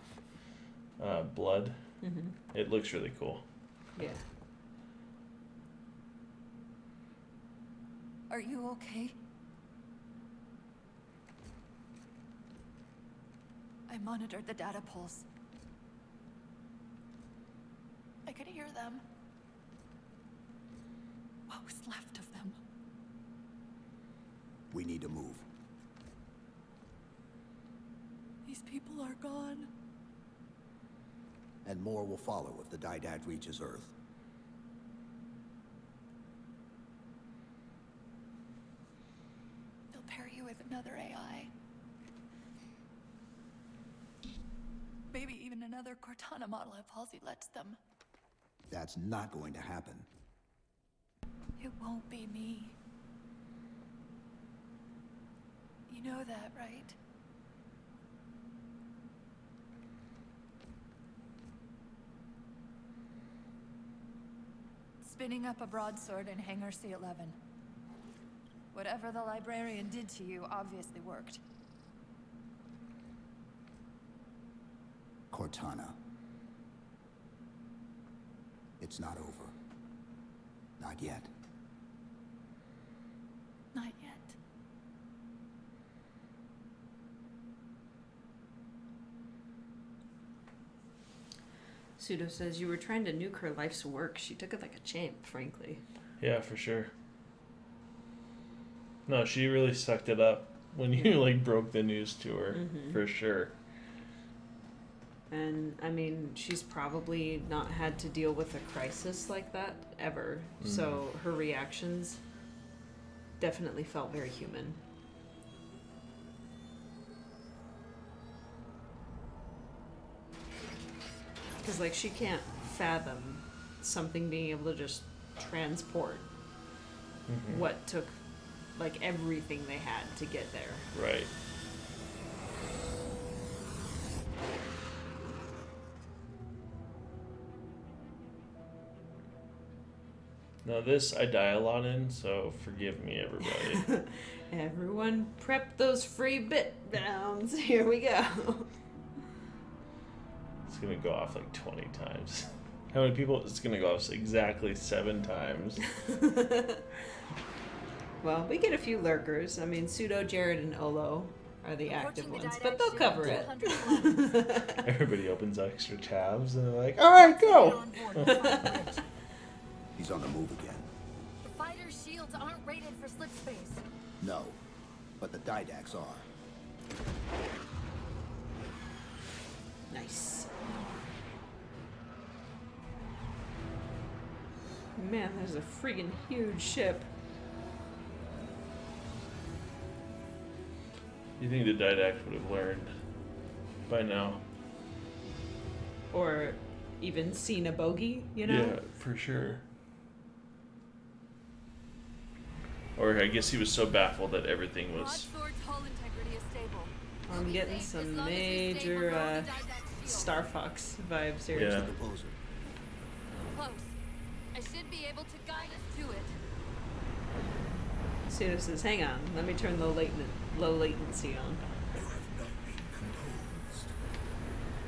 blood. Mhm. It looks really cool. Yeah. Are you okay? I monitored the data pulse. I could hear them. What was left of them? We need to move. These people are gone. And more will follow if the Didad reaches Earth. They'll pair you with another AI. Maybe even another Cortana model if Halsey lets them. That's not going to happen. It won't be me. You know that, right? Spinning up a broadsword in Hangar C-11. Whatever the librarian did to you obviously worked. Cortana. It's not over. Not yet. Not yet. Pseudo says you were trying to nuke her life's work. She took it like a champ, frankly. Yeah, for sure. No, she really sucked it up when you like broke the news to her, for sure. And I mean, she's probably not had to deal with a crisis like that ever. So her reactions definitely felt very human. Because, like, she can't fathom something being able to just transport what took, like, everything they had to get there. Right. Now this I die a lot in, so forgive me, everybody. Everyone prep those free bit downs. Here we go. It's gonna go off like 20 times. How many people? It's gonna go off exactly 7 times. Well, we get a few lurkers. I mean, Pseudo, Jared, and Olo are the active ones, but they'll cover it. Everybody opens extra tabs and they're like, alright, go! He's on the move again. The fighter's shields aren't rated for slip space. No, but the Didacs are. Nice. Man, there's a friggin' huge ship. You think the Didact would have learned by now? Or even seen a bogey, you know? Yeah, for sure. Or I guess he was so baffled that everything was... Broadsword's hull integrity is stable. I'm getting some major Star Fox vibes here. Yeah. Composer. Close. I should be able to guide us to it. Pseudo says, hang on, let me turn the low latency on. You have not been composed.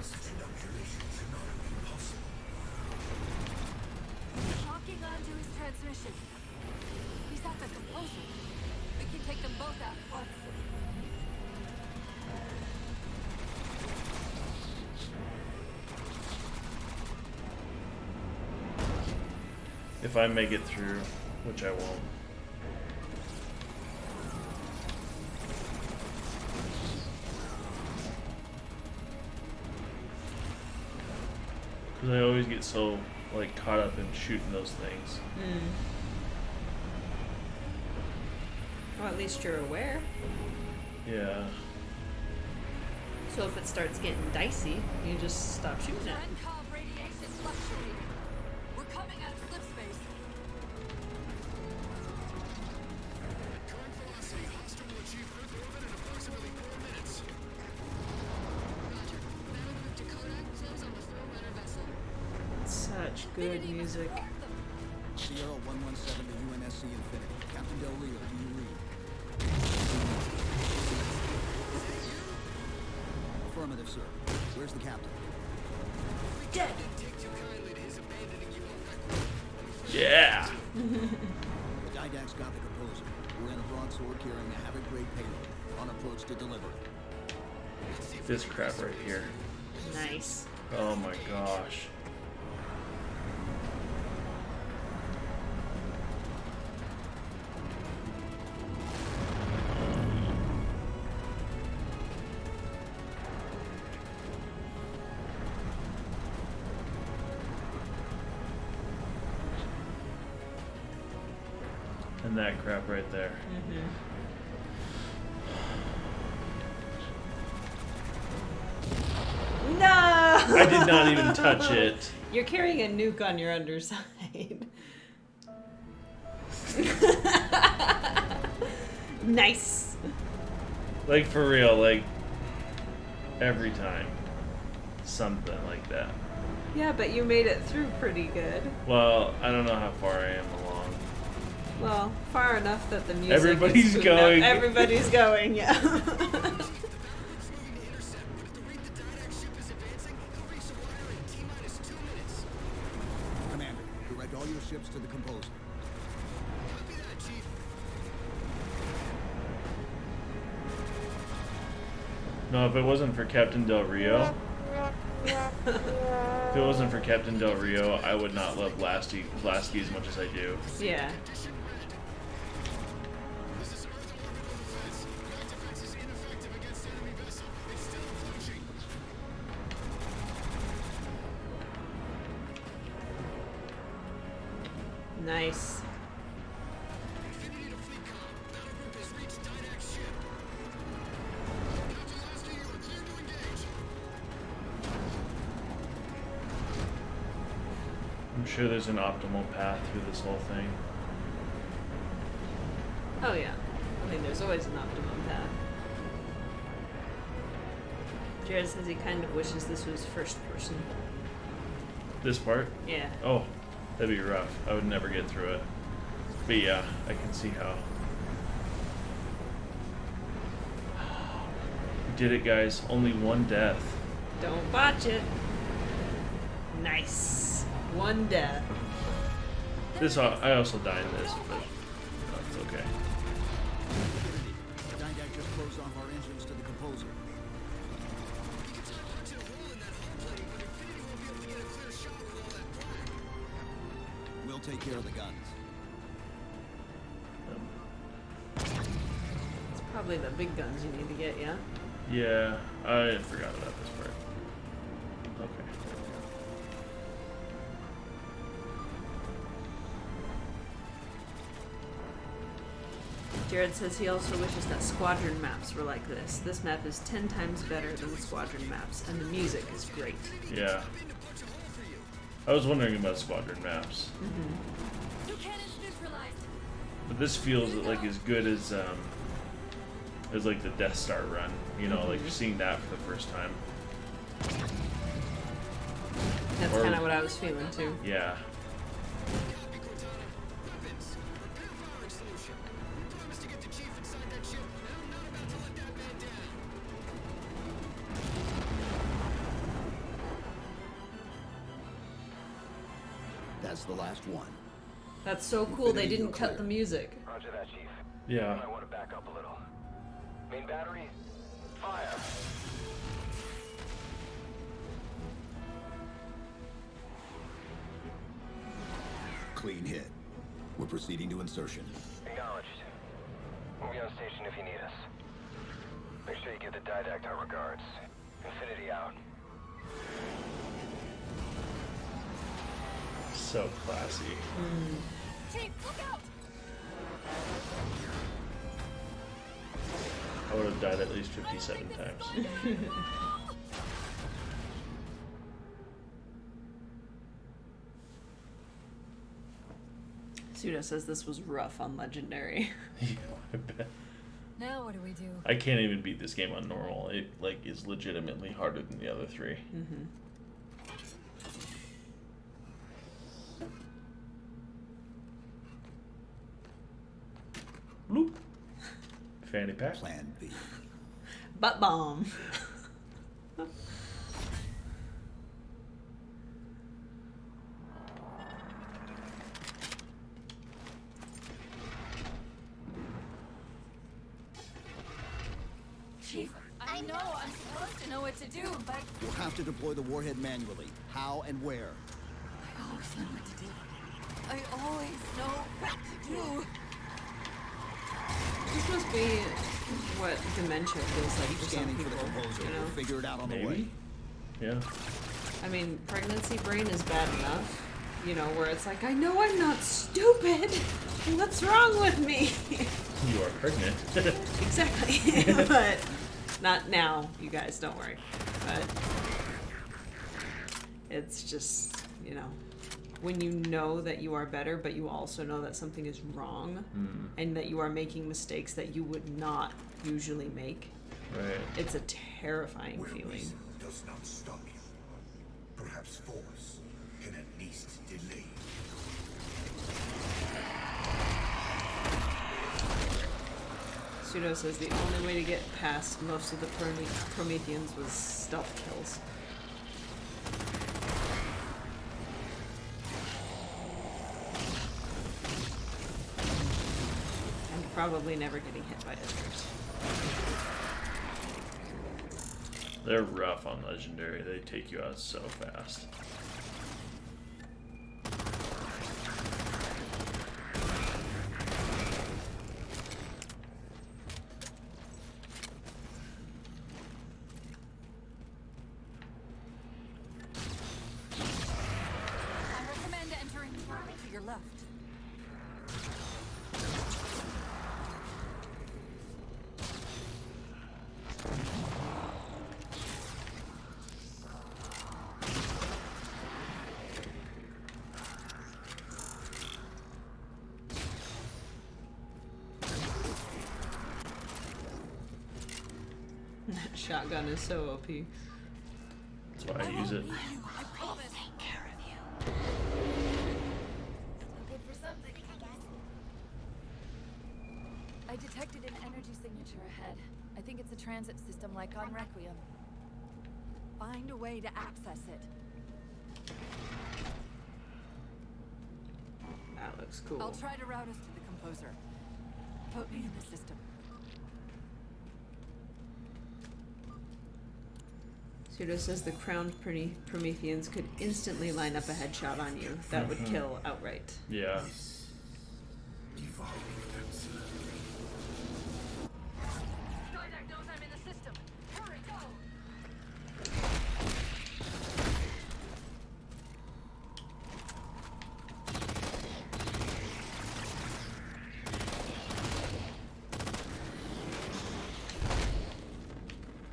Such inoculation should not have been possible. Locking onto his transmission. He's at the composer. We can take them both out at once. If I make it through, which I won't. Because I always get so like caught up in shooting those things. Or at least you're aware. Yeah. So if it starts getting dicey, you just stop shooting it. Rencov radiation fluctuating. We're coming out of slip space. Current velocity. Hostile will achieve Earth orbit in approximately 4 minutes. Roger. Battle Group Dakota, close on the Forerunner vessel. Such good music. Sierra 117 to UNSC Infinity. Captain Del Rio, do you read? Affirmative, sir. Where's the captain? Dead. Yeah. The Didact's got the composer. We're in a broadsword carrying a Havoc-grade payload. On approach to deliver it. This crap right here. Nice. Oh my gosh. And that crap right there. No! I did not even touch it. You're carrying a nuke on your underside. Nice. Like for real, like every time. Something like that. Yeah, but you made it through pretty good. Well, I don't know how far I am along. Well, far enough that the music Everybody's is good going. enough. Everybody's going, yeah. Commander, direct all your ships to the composer. No, if it wasn't for Captain Del Rio, if it wasn't for Captain Del Rio, I would not love Lasky as much as I do. Yeah. Nice. I'm sure there's an optimal path through this whole thing. Oh yeah. I mean, there's always an optimum path. Jared says he kind of wishes this was first person. This part? Yeah. Oh, that'd be rough. I would never get through it. But yeah, I can see how. We did it, guys. Only one death. Don't botch it. Nice. One death. This I also died in this, but it's okay. The Didact just closed off our engines to the composer. We'll take care of the guns. It's probably the big guns you need to get, yeah? Yeah, I forgot about this part. Okay. Jared says he also wishes that squadron maps were like this. This map is 10 times better than the squadron maps, and the music is great. Yeah. I was wondering about squadron maps. New cannons neutralized. But this feels like as good as like the Death Star run. You know, like seeing that for the first time. That's Or- kind of what I was feeling too. Yeah. That's the last one. That's so cool they didn't cut the music. Roger that, Chief. Yeah. I want to back up a little. Main battery, fire. Clean hit. We're proceeding to insertion. Acknowledged. We'll be on station if you need us. Make sure you give the Didact our regards. Infinity out. So classy. Chief, look out! I would have died at least 57 times. Pseudo says this was rough on Legendary. Yeah, I bet. Now what do we do? I can't even beat this game on normal. It like is legitimately harder than the other three. Mm-hmm. Bloop. Fanny pack. Plan B. Butt bomb. Chief, I know I'm supposed to know what to do, but You'll have to deploy the warhead manually. How and where? I always know what to do. I always know what to do. This must be what dementia feels like Keep for some scanning for people, the composer. you know? We'll figure it out on the way. Maybe. Yeah. I mean, pregnancy brain is bad enough, you know, where it's like, I know I'm not stupid. What's wrong with me? You are pregnant. Exactly. But not now, you guys, don't worry. But it's just, you know, when you know that you are better, but you also know that something is wrong and that you are making mistakes that you would not usually make. Right. It's a terrifying Where feeling. reason does not stop you, perhaps force can at least delay. Pseudo says the only way to get past most of the Prometheans was stealth kills. And probably never getting hit by others. They're rough on Legendary. They take you out so fast. I recommend entering the door to your left. That shotgun is so OP. That's why I use it. I promise. Take care of you. Good for something, I guess. I detected an energy signature ahead. I think it's a transit system like on Requiem. Find a way to access it. That looks cool. I'll try to route us to the composer. Put me in the system. Pseudo says the crowned Prometheans could instantly line up a headshot on you. That would kill outright. Yeah. Evolving absolutely. Didac knows I'm in the system. Hurry, go!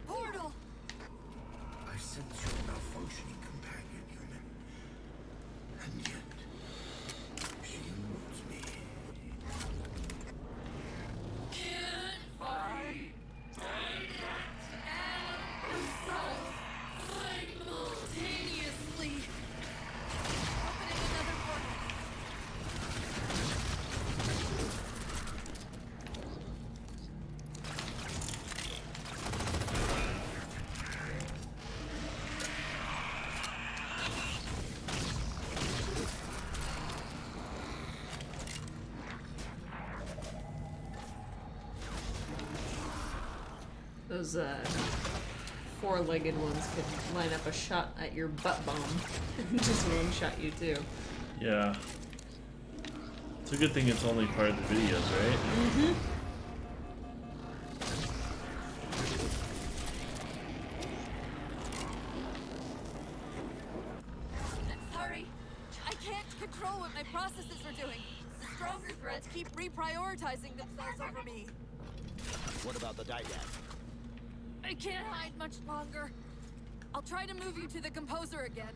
Portal! I sense your malfunctioning companion, human. And yet, she moves me. Simultaneously. Opening another portal. Those four-legged ones could line up a shot at your butt bomb and just one-shot you too. Yeah. It's a good thing it's only part of the videos, right? Mm-hmm. Sorry. I can't control what my processes are doing. The stronger threats keep reprioritizing themselves over me. What about the didact? I can't hide much longer. I'll try to move you to the composer again.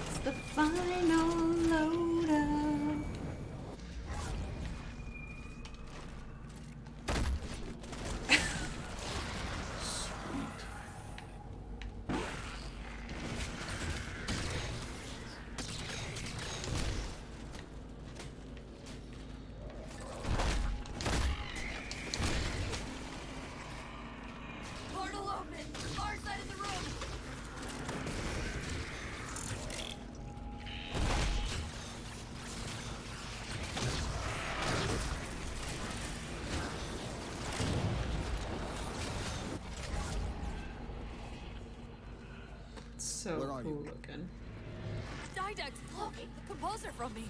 It's the final load up. Portal open! Far side of the room! So Where are cool you? looking. Didact's blocking the composer from me.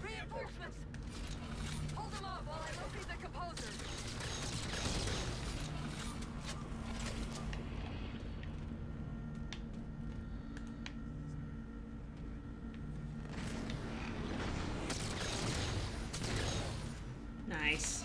Reinforcements! Hold them off while I locate the composer. Nice.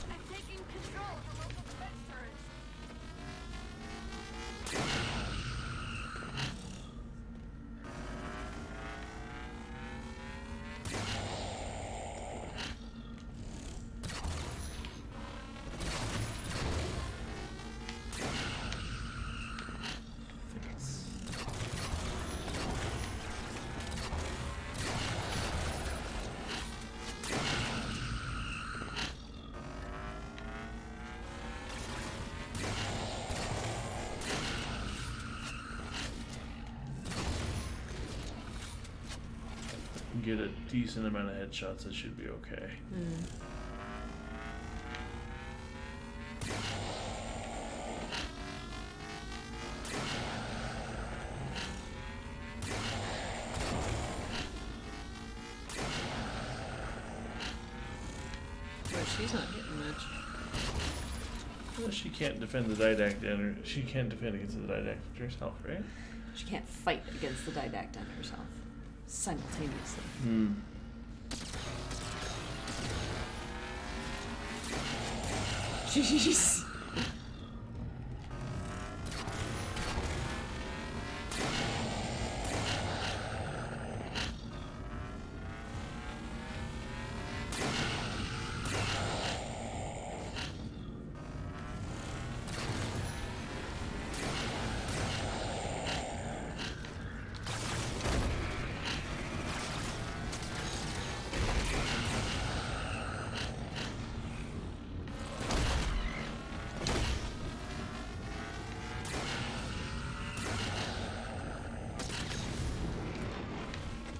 I'm taking control of the local defense turrets. Get a decent amount of headshots, that should be okay. But she's not getting much. Well, she can't defend the didact and she can't defend against the didact herself, right? She can't fight against the didact and herself simultaneously. Jeez.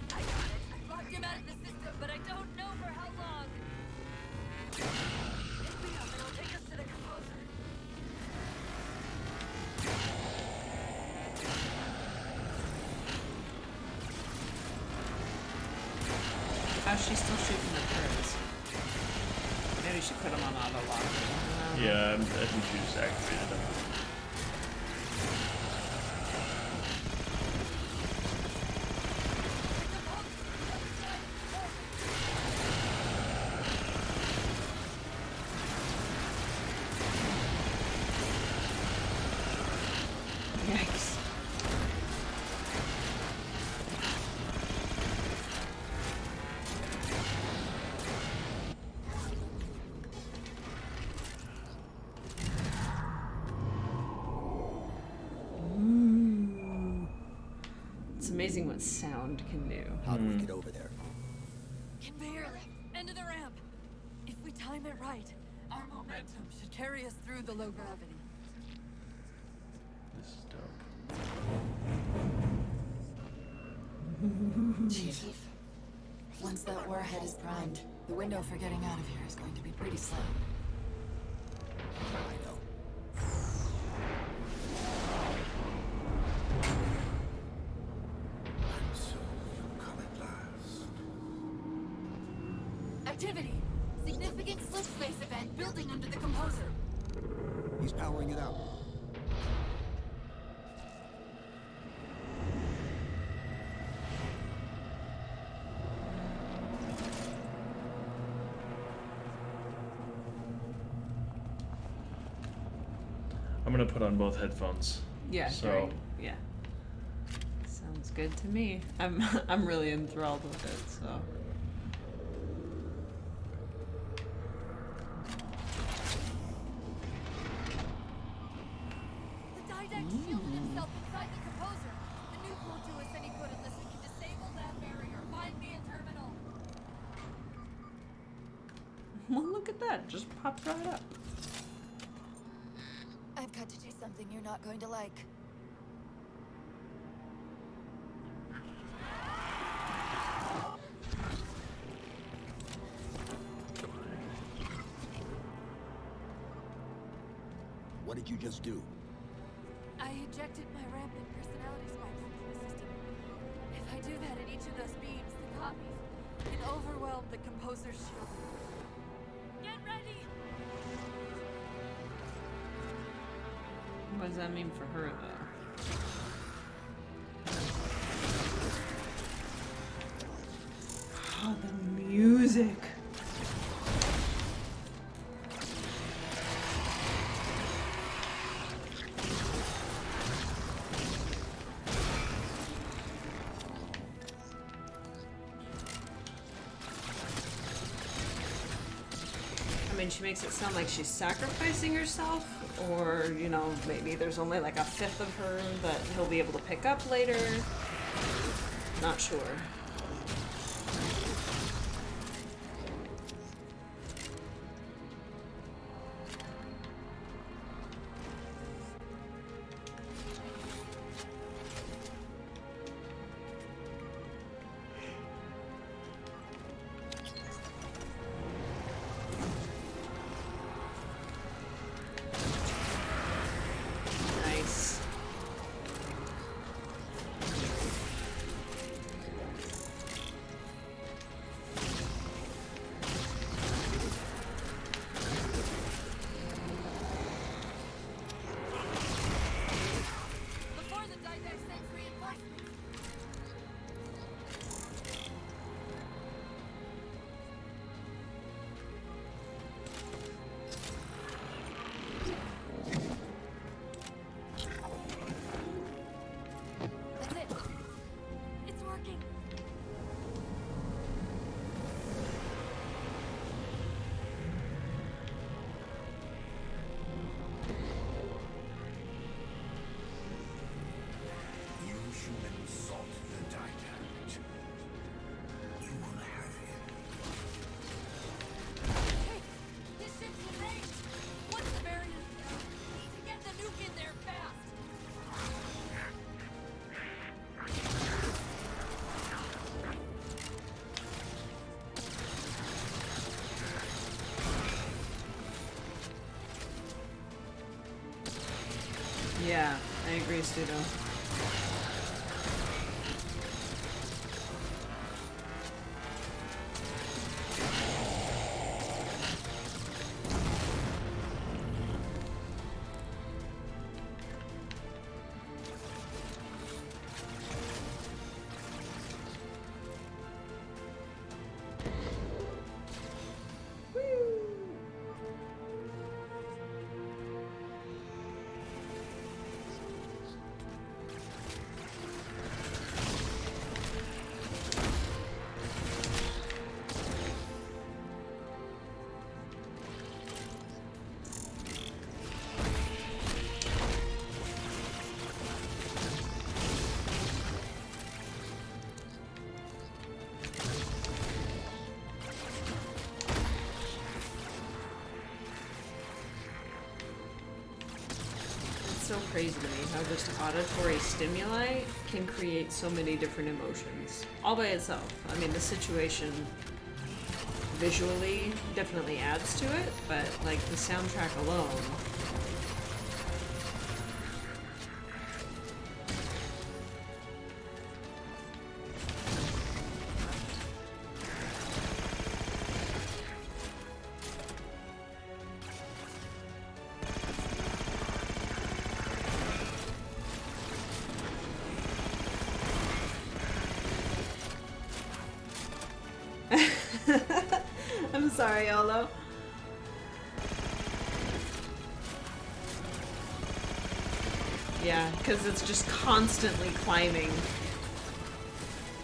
I got it. I locked him out of the system, but I don't know for how long. Pick me up and I'll take us to the composer. How's she still shooting the turrets? Maybe she put them on auto lock. or something, I don't know. Yeah, I think she just activated them. Yikes. It's amazing what sound can do. How do we get over there? Can time it right. Our momentum should carry us through the low gravity. This is dope. Chief, once that warhead is primed, the window for getting out of here is going to be pretty slim. I know. And so you come at last. Activity! Significant slip space event building under the composer. He's powering it out. I'm gonna put on both headphones. Yeah. So Right. Yeah. Sounds good to me. I'm really enthralled with it. So. The Didact shielded himself inside the composer. The nuke won't do us any good unless we can disable that barrier. Find me a terminal. Well, look at that. Just popped right up. I've got to do something you're not going to like. What did you just do? I ejected my rampant personality spikes into the system. If I do that in each of those beams, the copies can overwhelm the composer's shield. Get ready! What does that mean for her, though? Oh, the music. I mean, she makes it sound like she's sacrificing herself, or, you know, maybe there's only like a fifth of her that he'll be able to pick up later. Not sure. Nice. Before the Didact sends reinforcements! That's it! It's working! You humans sought the Didact. You will have him. Hey! This ship's in range! Once the barrier's down, we need to get the nuke in there fast! Yeah, I agree, Studo. so crazy to me how just auditory stimuli can create so many different emotions all by itself. I mean, the situation visually definitely adds to it, but like the soundtrack alone. I'm sorry, Olo. Yeah, because it's just constantly climbing.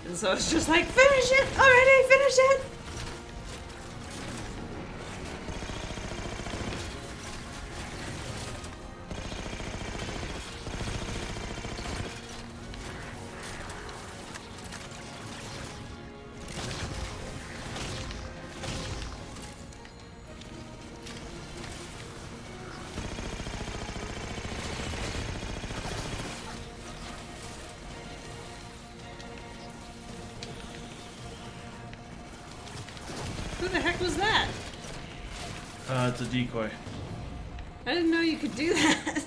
And so it's just like, finish it already, finish it! Who the heck was that? It's a decoy. I didn't know you could do that.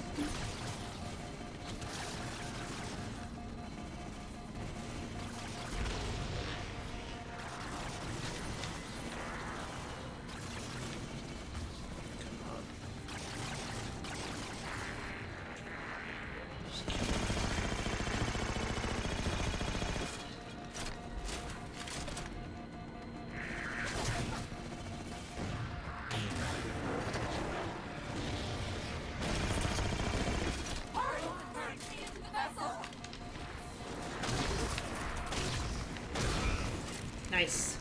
Nice.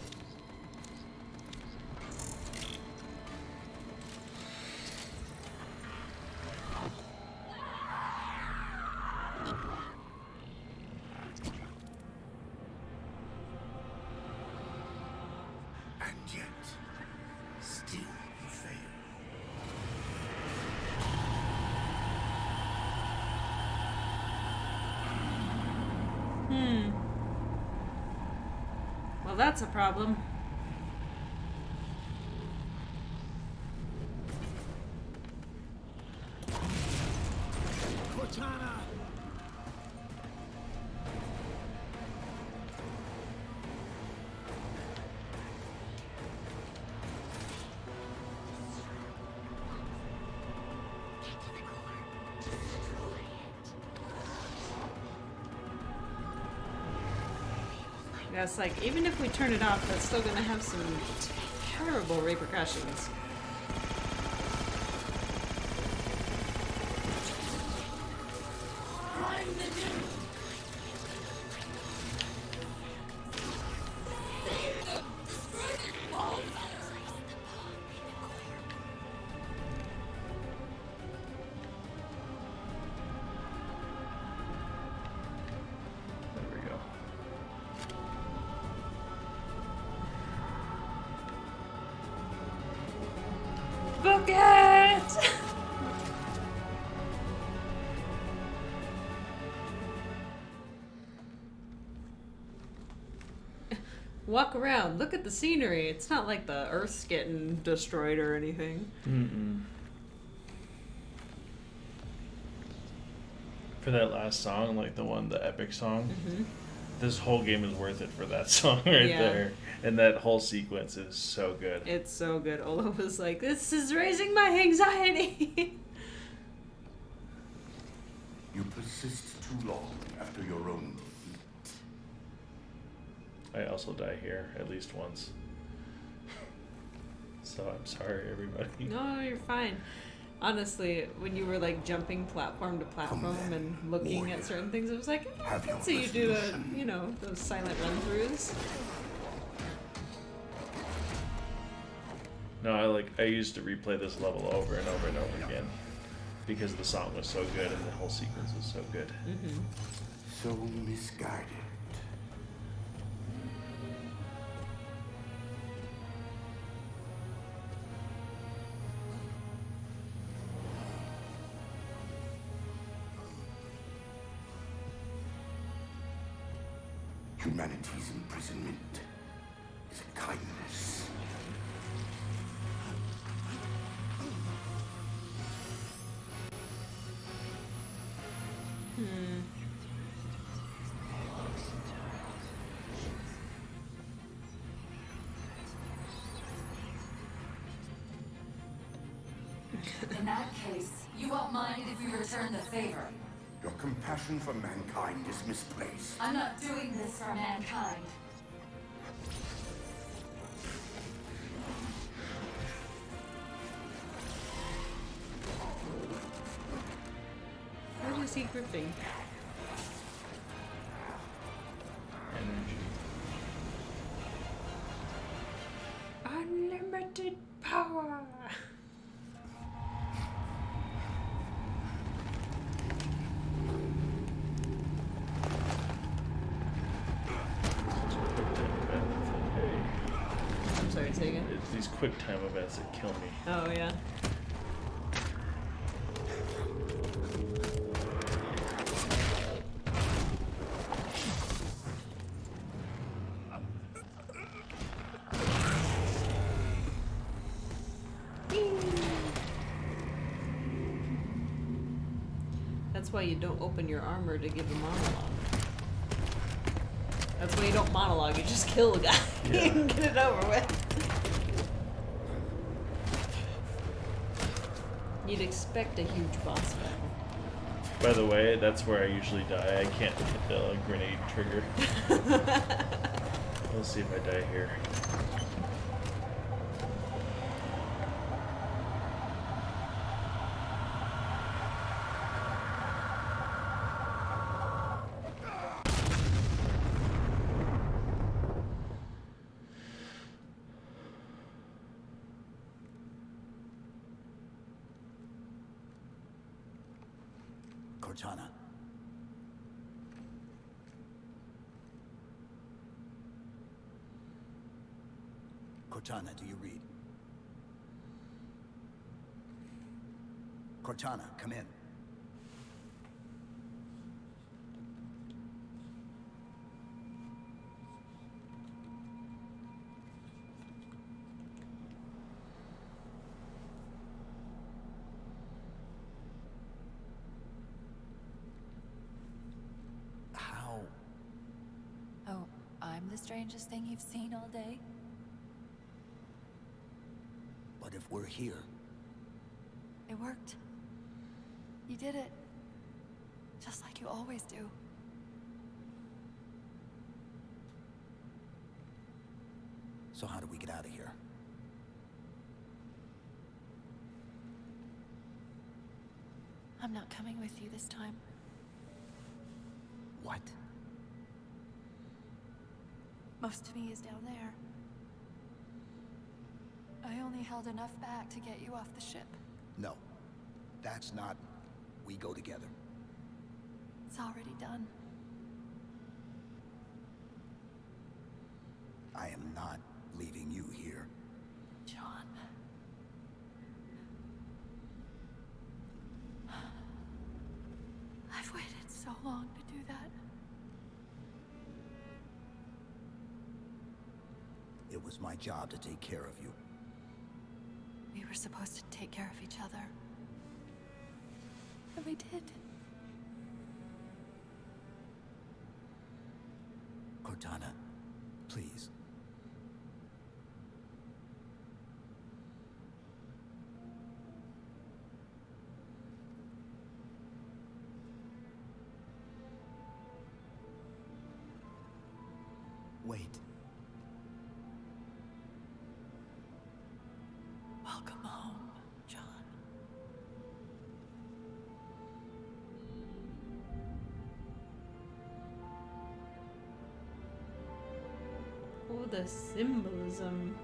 And yet, still you fail. Well, that's a problem. Cortana! Yeah, it's like, even if we turn it off, that's still gonna have some terrible repercussions. There we go. Book it! Walk around, look at the scenery. It's not like the Earth's getting destroyed or anything. Mm-mm. For that last song, like the epic song, this whole game is worth it for that song right Yeah. there. And that whole sequence is so good. It's so good. Ola was like, this is raising my anxiety. You persist too long after your own defeat. I also die here at least once. So I'm sorry, everybody. No, you're fine. Honestly, when you were like jumping platform to platform and looking at certain things, it was like, I can see you do those silent run-throughs. No, I used to replay this level over and over and over again because the song was so good and the whole sequence was so good. So misguided. Humanity's imprisonment is a kindness. In that case, you won't mind if we return the favor. Your compassion for mankind is misplaced. I'm not doing this for mankind. What is he gripping? Energy. Unlimited power! I'm sorry, say again? It's these quick time events that kill me. Oh, yeah. That's why you don't open your armor to give a monologue. That's why you don't monologue, you just kill a guy and get it over with. You'd expect a huge boss battle. By the way, that's where I usually die. I can't hit the grenade trigger. We'll see if I die here. Cortana. Cortana, do you read? Cortana, come in. How? Oh, I'm the strangest thing you've seen all day? But if we're here, It worked. You did it. Just like you always do. so how do we get out of here? I'm not coming with you this time. What? Most of me is down there. I only held enough back to get you off the ship. No. That's not... We go together. It's already done. I am not leaving you here. John. I've waited so long to do that. It was my job to take care of you. We were supposed to take care of each other. And we did. Cortana, please. Wait. Welcome home, John. Oh, the symbolism.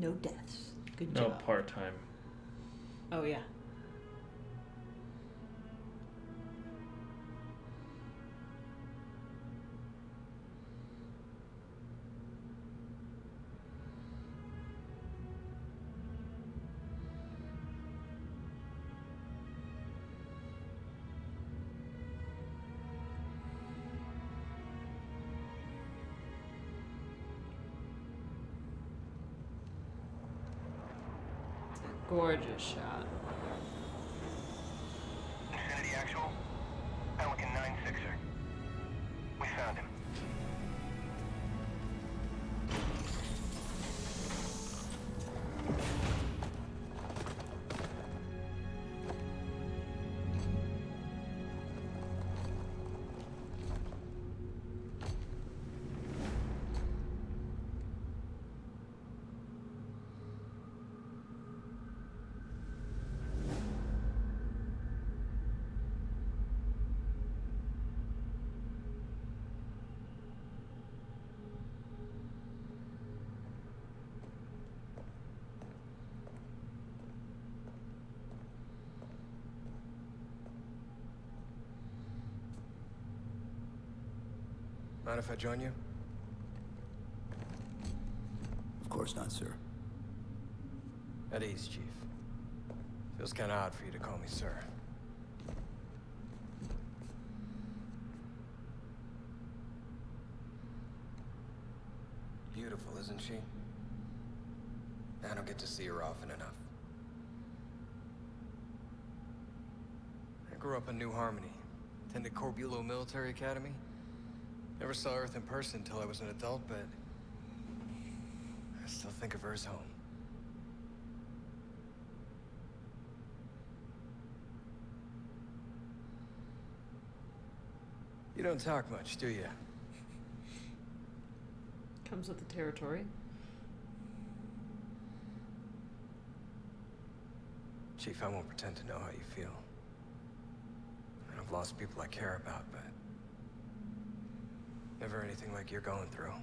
No deaths. Good No, job. part-time. Oh, yeah. Gorgeous shot. Infinity actual? Pelican 9-6er. We found him. Mind if I join you? Of course not, sir. At ease, Chief. Feels kinda odd for you to call me sir. Beautiful, isn't she? I don't get to see her often enough. I grew up in New Harmony. Attended Corbulo Military Academy. Never saw Earth in person until I was an adult, but I still think of her as home. You don't talk much, do you? Comes with the territory. Chief, I won't pretend to know how you feel. And I've lost people I care about, but never anything like you're going through.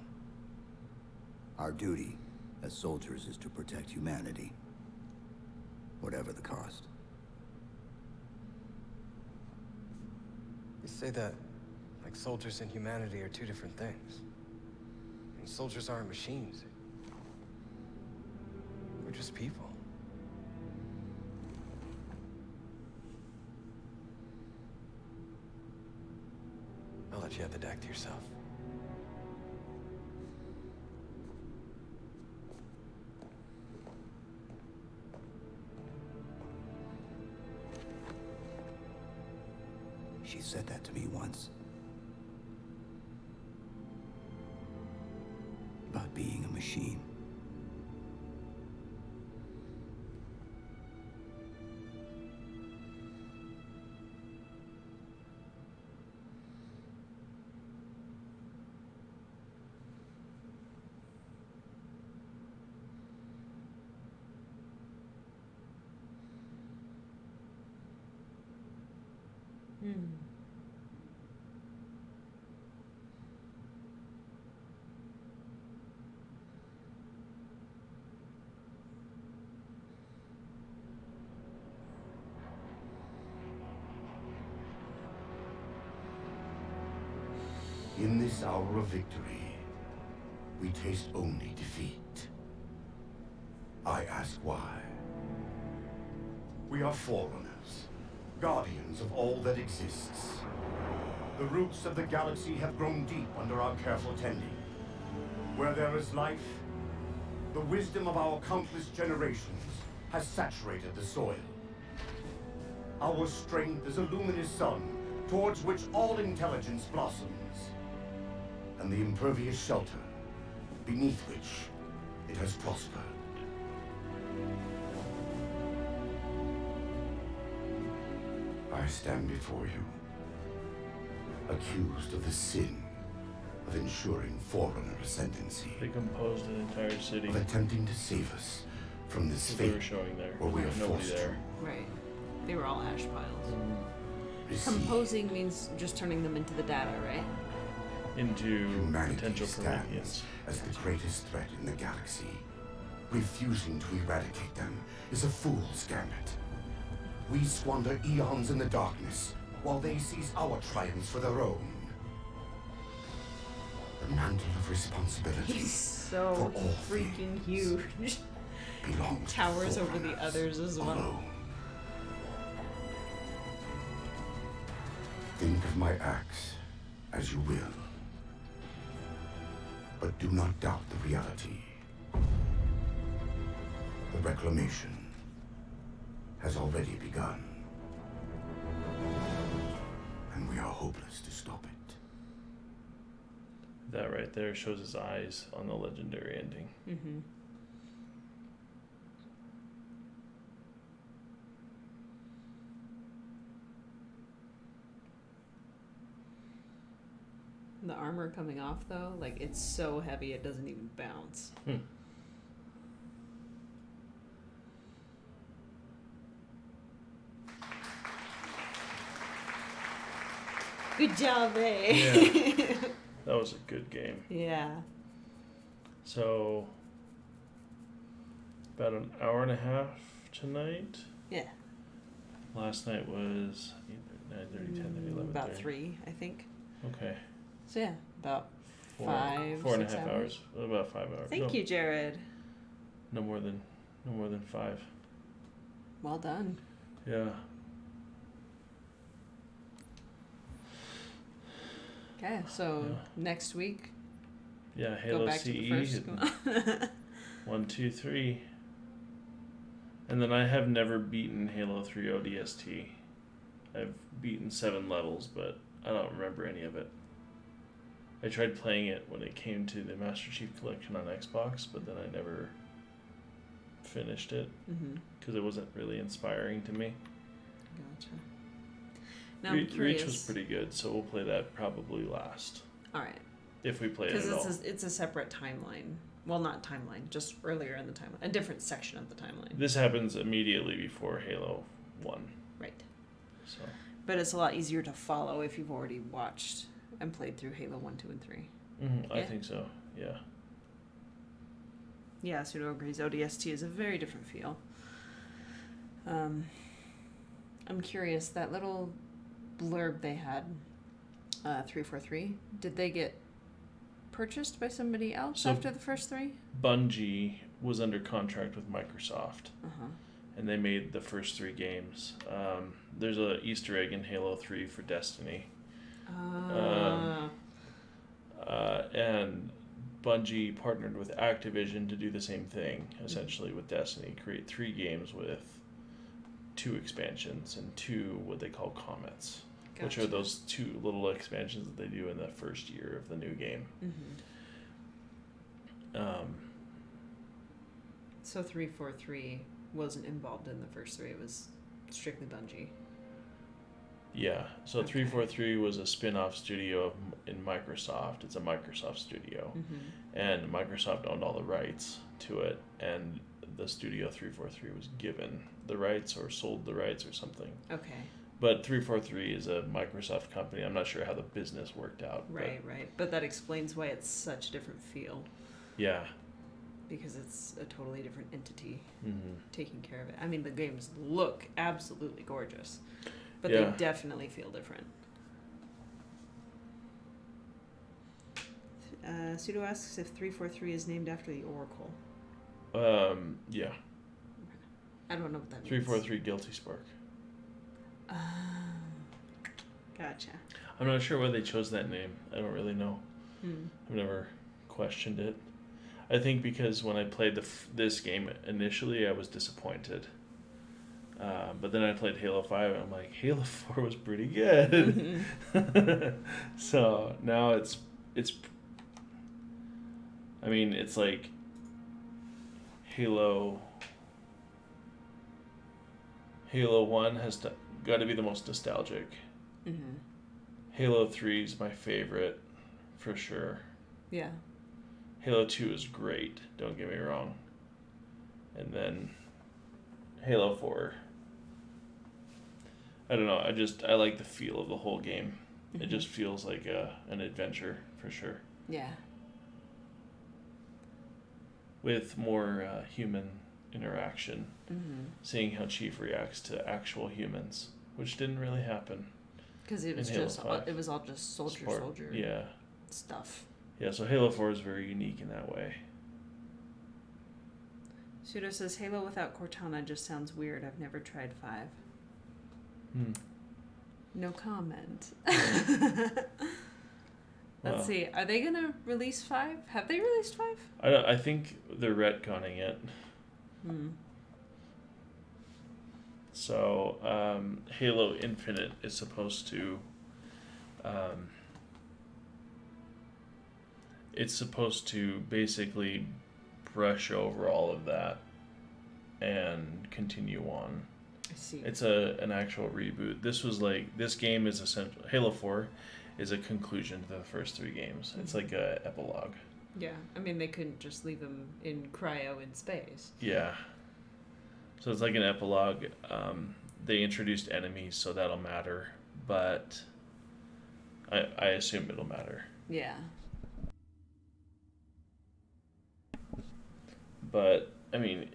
Our duty as soldiers is to protect humanity, whatever the cost. You say that like soldiers and humanity are two different things. And soldiers aren't machines. We're just people. I'll let you have the deck to yourself. She said that to me once. About being a machine. In this hour of victory, we taste only defeat. I ask why. We are forerunners, guardians of all that exists. The roots of the galaxy have grown deep under our careful tending. Where there is life, the wisdom of our countless generations has saturated the soil. Our strength is a luminous sun towards which all intelligence blossoms. And the impervious shelter beneath which it has prospered. I stand before you, accused of the sin of ensuring Forerunner ascendancy, They composed an entire city. of attempting to save us from this They were fate showing there. where we are Nobody forced there. Right. They were all ash piles. to receive. Composing means just turning them into the data, right? Into Humanity potential stands Prometheans. as the greatest threat in the galaxy. Refusing to eradicate them is a fool's gambit. We squander eons in the darkness, while they seize our triumphs for their own. The mantle of responsibility He's so for all freaking things huge. belongs Towers to over the forerunners others as well. alone. Think of my axe as you will, but do not doubt the reality. The reclamation has already begun, and we are hopeless to stop it. That right there shows his eyes on the legendary ending. Mm-hmm. The armor coming off, though, like, it's so heavy it doesn't even bounce. Good job, eh? Yeah. That was a good game. Yeah. So, about an hour and a half tonight. Yeah. Last night was 9:30, 10:30, 11:30. About 3, I think. Okay. So, yeah, about Four 5, and a 6 half hours. About 5 hours. Thank you, Jared. No more than 5. Well done. Yeah. Okay, so Yeah. next week, Yeah, Halo go back CE. to the first. Come on. 1, 2, 3. And then I have never beaten Halo 3 ODST. I've beaten 7 levels, but I don't remember any of it. I tried playing it when it came to the Master Chief Collection on Xbox, but then I never finished it because it wasn't really inspiring to me. Gotcha. Now I'm curious. Reach was pretty good, so we'll play that probably last. All right. If we play it at all. Because it's a separate timeline. Well, not timeline, just earlier in the timeline. A different section of the timeline. This happens immediately before Halo 1. Right. So. But it's a lot easier to follow if you've already watched and played through Halo 1, 2, and 3. Mm-hmm, I think so, yeah. Yeah, Pseudo agrees. ODST is a very different feel. I'm curious, that little blurb they had, 343, did they get purchased by somebody else after the first 3? Bungie was under contract with Microsoft, Uh-huh. and they made the first 3 games. There's a Easter egg in Halo 3 for Destiny. And Bungie partnered with Activision to do the same thing, essentially, with Destiny. Create 3 games with 2 expansions and 2 what they call comets, which are those 2 little expansions that they do in the first year of the new game. So 343 wasn't involved in the first 3. It was strictly Bungie. Yeah, so 343 was a spin-off studio in Microsoft. It's a Microsoft studio, and Microsoft owned all the rights to it, and the studio 343 was given the rights or sold the rights or something. Okay. But 343 is a Microsoft company. I'm not sure how the business worked out. Right. But that explains why it's such a different feel. Yeah. Because it's a totally different entity taking care of it. I mean, the games look absolutely gorgeous, but they definitely feel different. Pseudo asks if 343 is named after the Oracle. Yeah. I don't know what that means. 343 Guilty Spark. Gotcha. I'm not sure why they chose that name. I don't really know. I've never questioned it. I think because when I played this game initially, I was disappointed. But then I played Halo 5, and I'm like, Halo 4 was pretty good. So now it's. I mean, it's like Halo 1 has got to be the most nostalgic. Halo 3 is my favorite, for sure. Yeah. Halo 2 is great, don't get me wrong. And then Halo 4. I don't know, I like the feel of the whole game. It just feels like an adventure, for sure. Yeah. with more human interaction, Mm-hmm. seeing how Chief reacts to actual humans, which didn't really happen. Because it was In Halo just 5. it was all just soldier Yeah. stuff. Yeah, so Halo 4 is very unique in that way. Pseudo says Halo without Cortana just sounds weird. I've never tried 5. No comment. Let's Well, see. Are they gonna release 5? Have they released 5? I think they're retconning it. So, Halo Infinite is supposed to... it's supposed to basically brush over all of that and continue on. I see. It's an actual reboot. This game is essential. Halo 4 is a conclusion to the first 3 games. It's like a epilogue. Yeah, I mean they couldn't just leave them in cryo in space. Yeah. So it's like an epilogue. They introduced enemies, so that'll matter. But I assume it'll matter. Yeah. But, I mean,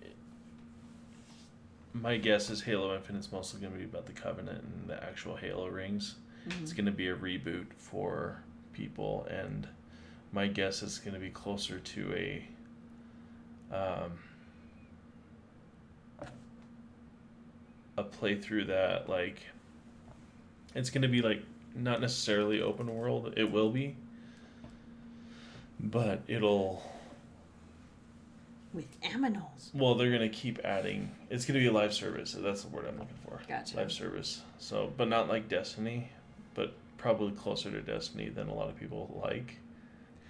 my guess is Halo Infinite's mostly going to be about the Covenant and the actual Halo rings. Mm-hmm. It's going to be a reboot for people, and my guess is going to be closer to a playthrough that, like, it's going to be, like, not necessarily open world. It will be, but it'll... With aminals. Well, they're going to keep adding... It's going to be a live service. So that's the word I'm looking for. Gotcha. Live service. So, but not like Destiny, but probably closer to Destiny than a lot of people like,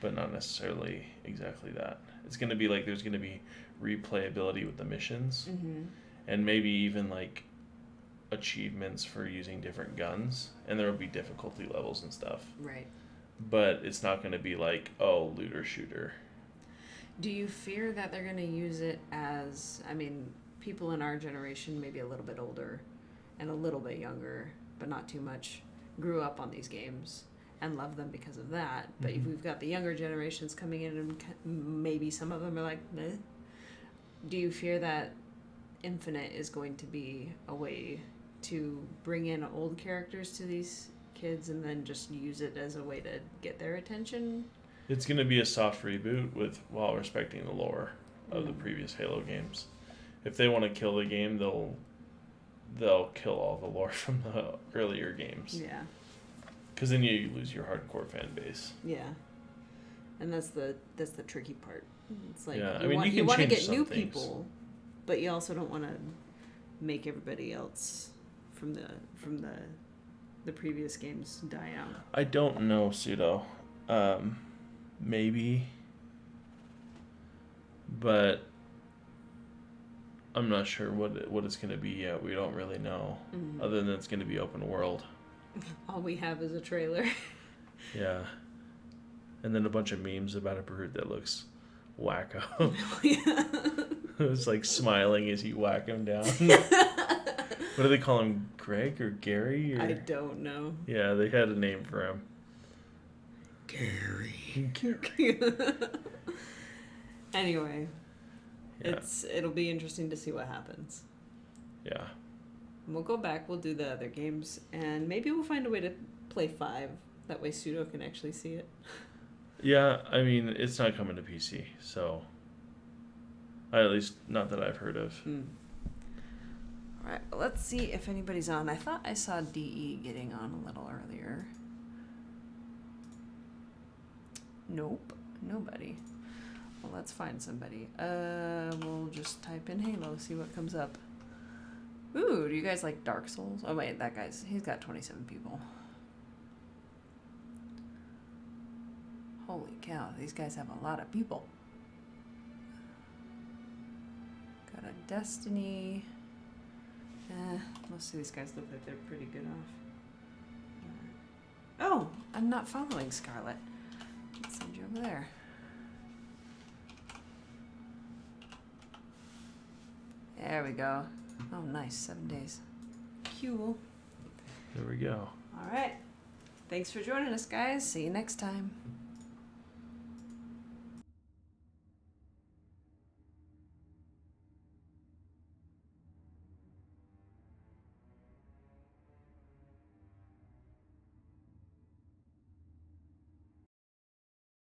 but not necessarily exactly that. It's going to be like there's going to be replayability with the missions, and maybe even like achievements for using different guns, and there will be difficulty levels and stuff. Right. But it's not going to be like, oh, looter shooter. Do you fear that they're going to use it as, I mean, people in our generation, maybe a little bit older and a little bit younger, but not too much, grew up on these games and love them because of that. But if we've got the younger generations coming in and maybe some of them are like, meh. Do you fear that Infinite is going to be a way to bring in old characters to these kids and then just use it as a way to get their attention? It's going to be a soft reboot while respecting the lore of the previous Halo games. If they want to kill the game, they'll kill all the lore from the earlier games. Yeah. Because then you lose your hardcore fan base. Yeah. And that's the tricky part. It's like Yeah, you want to get some new things. people, but you also don't want to make everybody else from the previous games die out. I don't know, Pseudo. Maybe. But I'm not sure what it's going to be yet. We don't really know. Other than it's going to be open world. All we have is a trailer. Yeah. And then a bunch of memes about a brute that looks wacko. It was like smiling as you whack him down. What do they call him? Greg or Gary? Or... I don't know. Yeah, they had a name for him. Gary. Anyway, Yeah. it'll be interesting to see what happens. Yeah. And we'll go back, we'll do the other games, and maybe we'll find a way to play 5. That way Pseudo can actually see it. Yeah, I mean, it's not coming to PC, so... At least, not that I've heard of. Alright, well, let's see if anybody's on. I thought I saw DE getting on a little earlier. Nope, nobody. Well, let's find somebody. We'll just type in Halo, see what comes up. Ooh, do you guys like Dark Souls? Oh wait, he's got 27 people. Holy cow, these guys have a lot of people. Got a Destiny. Most of these guys look like they're pretty good off. Oh, I'm not following Scarlet. Let's send you over there. There we go. Oh, nice. 7 days. Cool. There we go. All right. Thanks for joining us, guys. See you next time.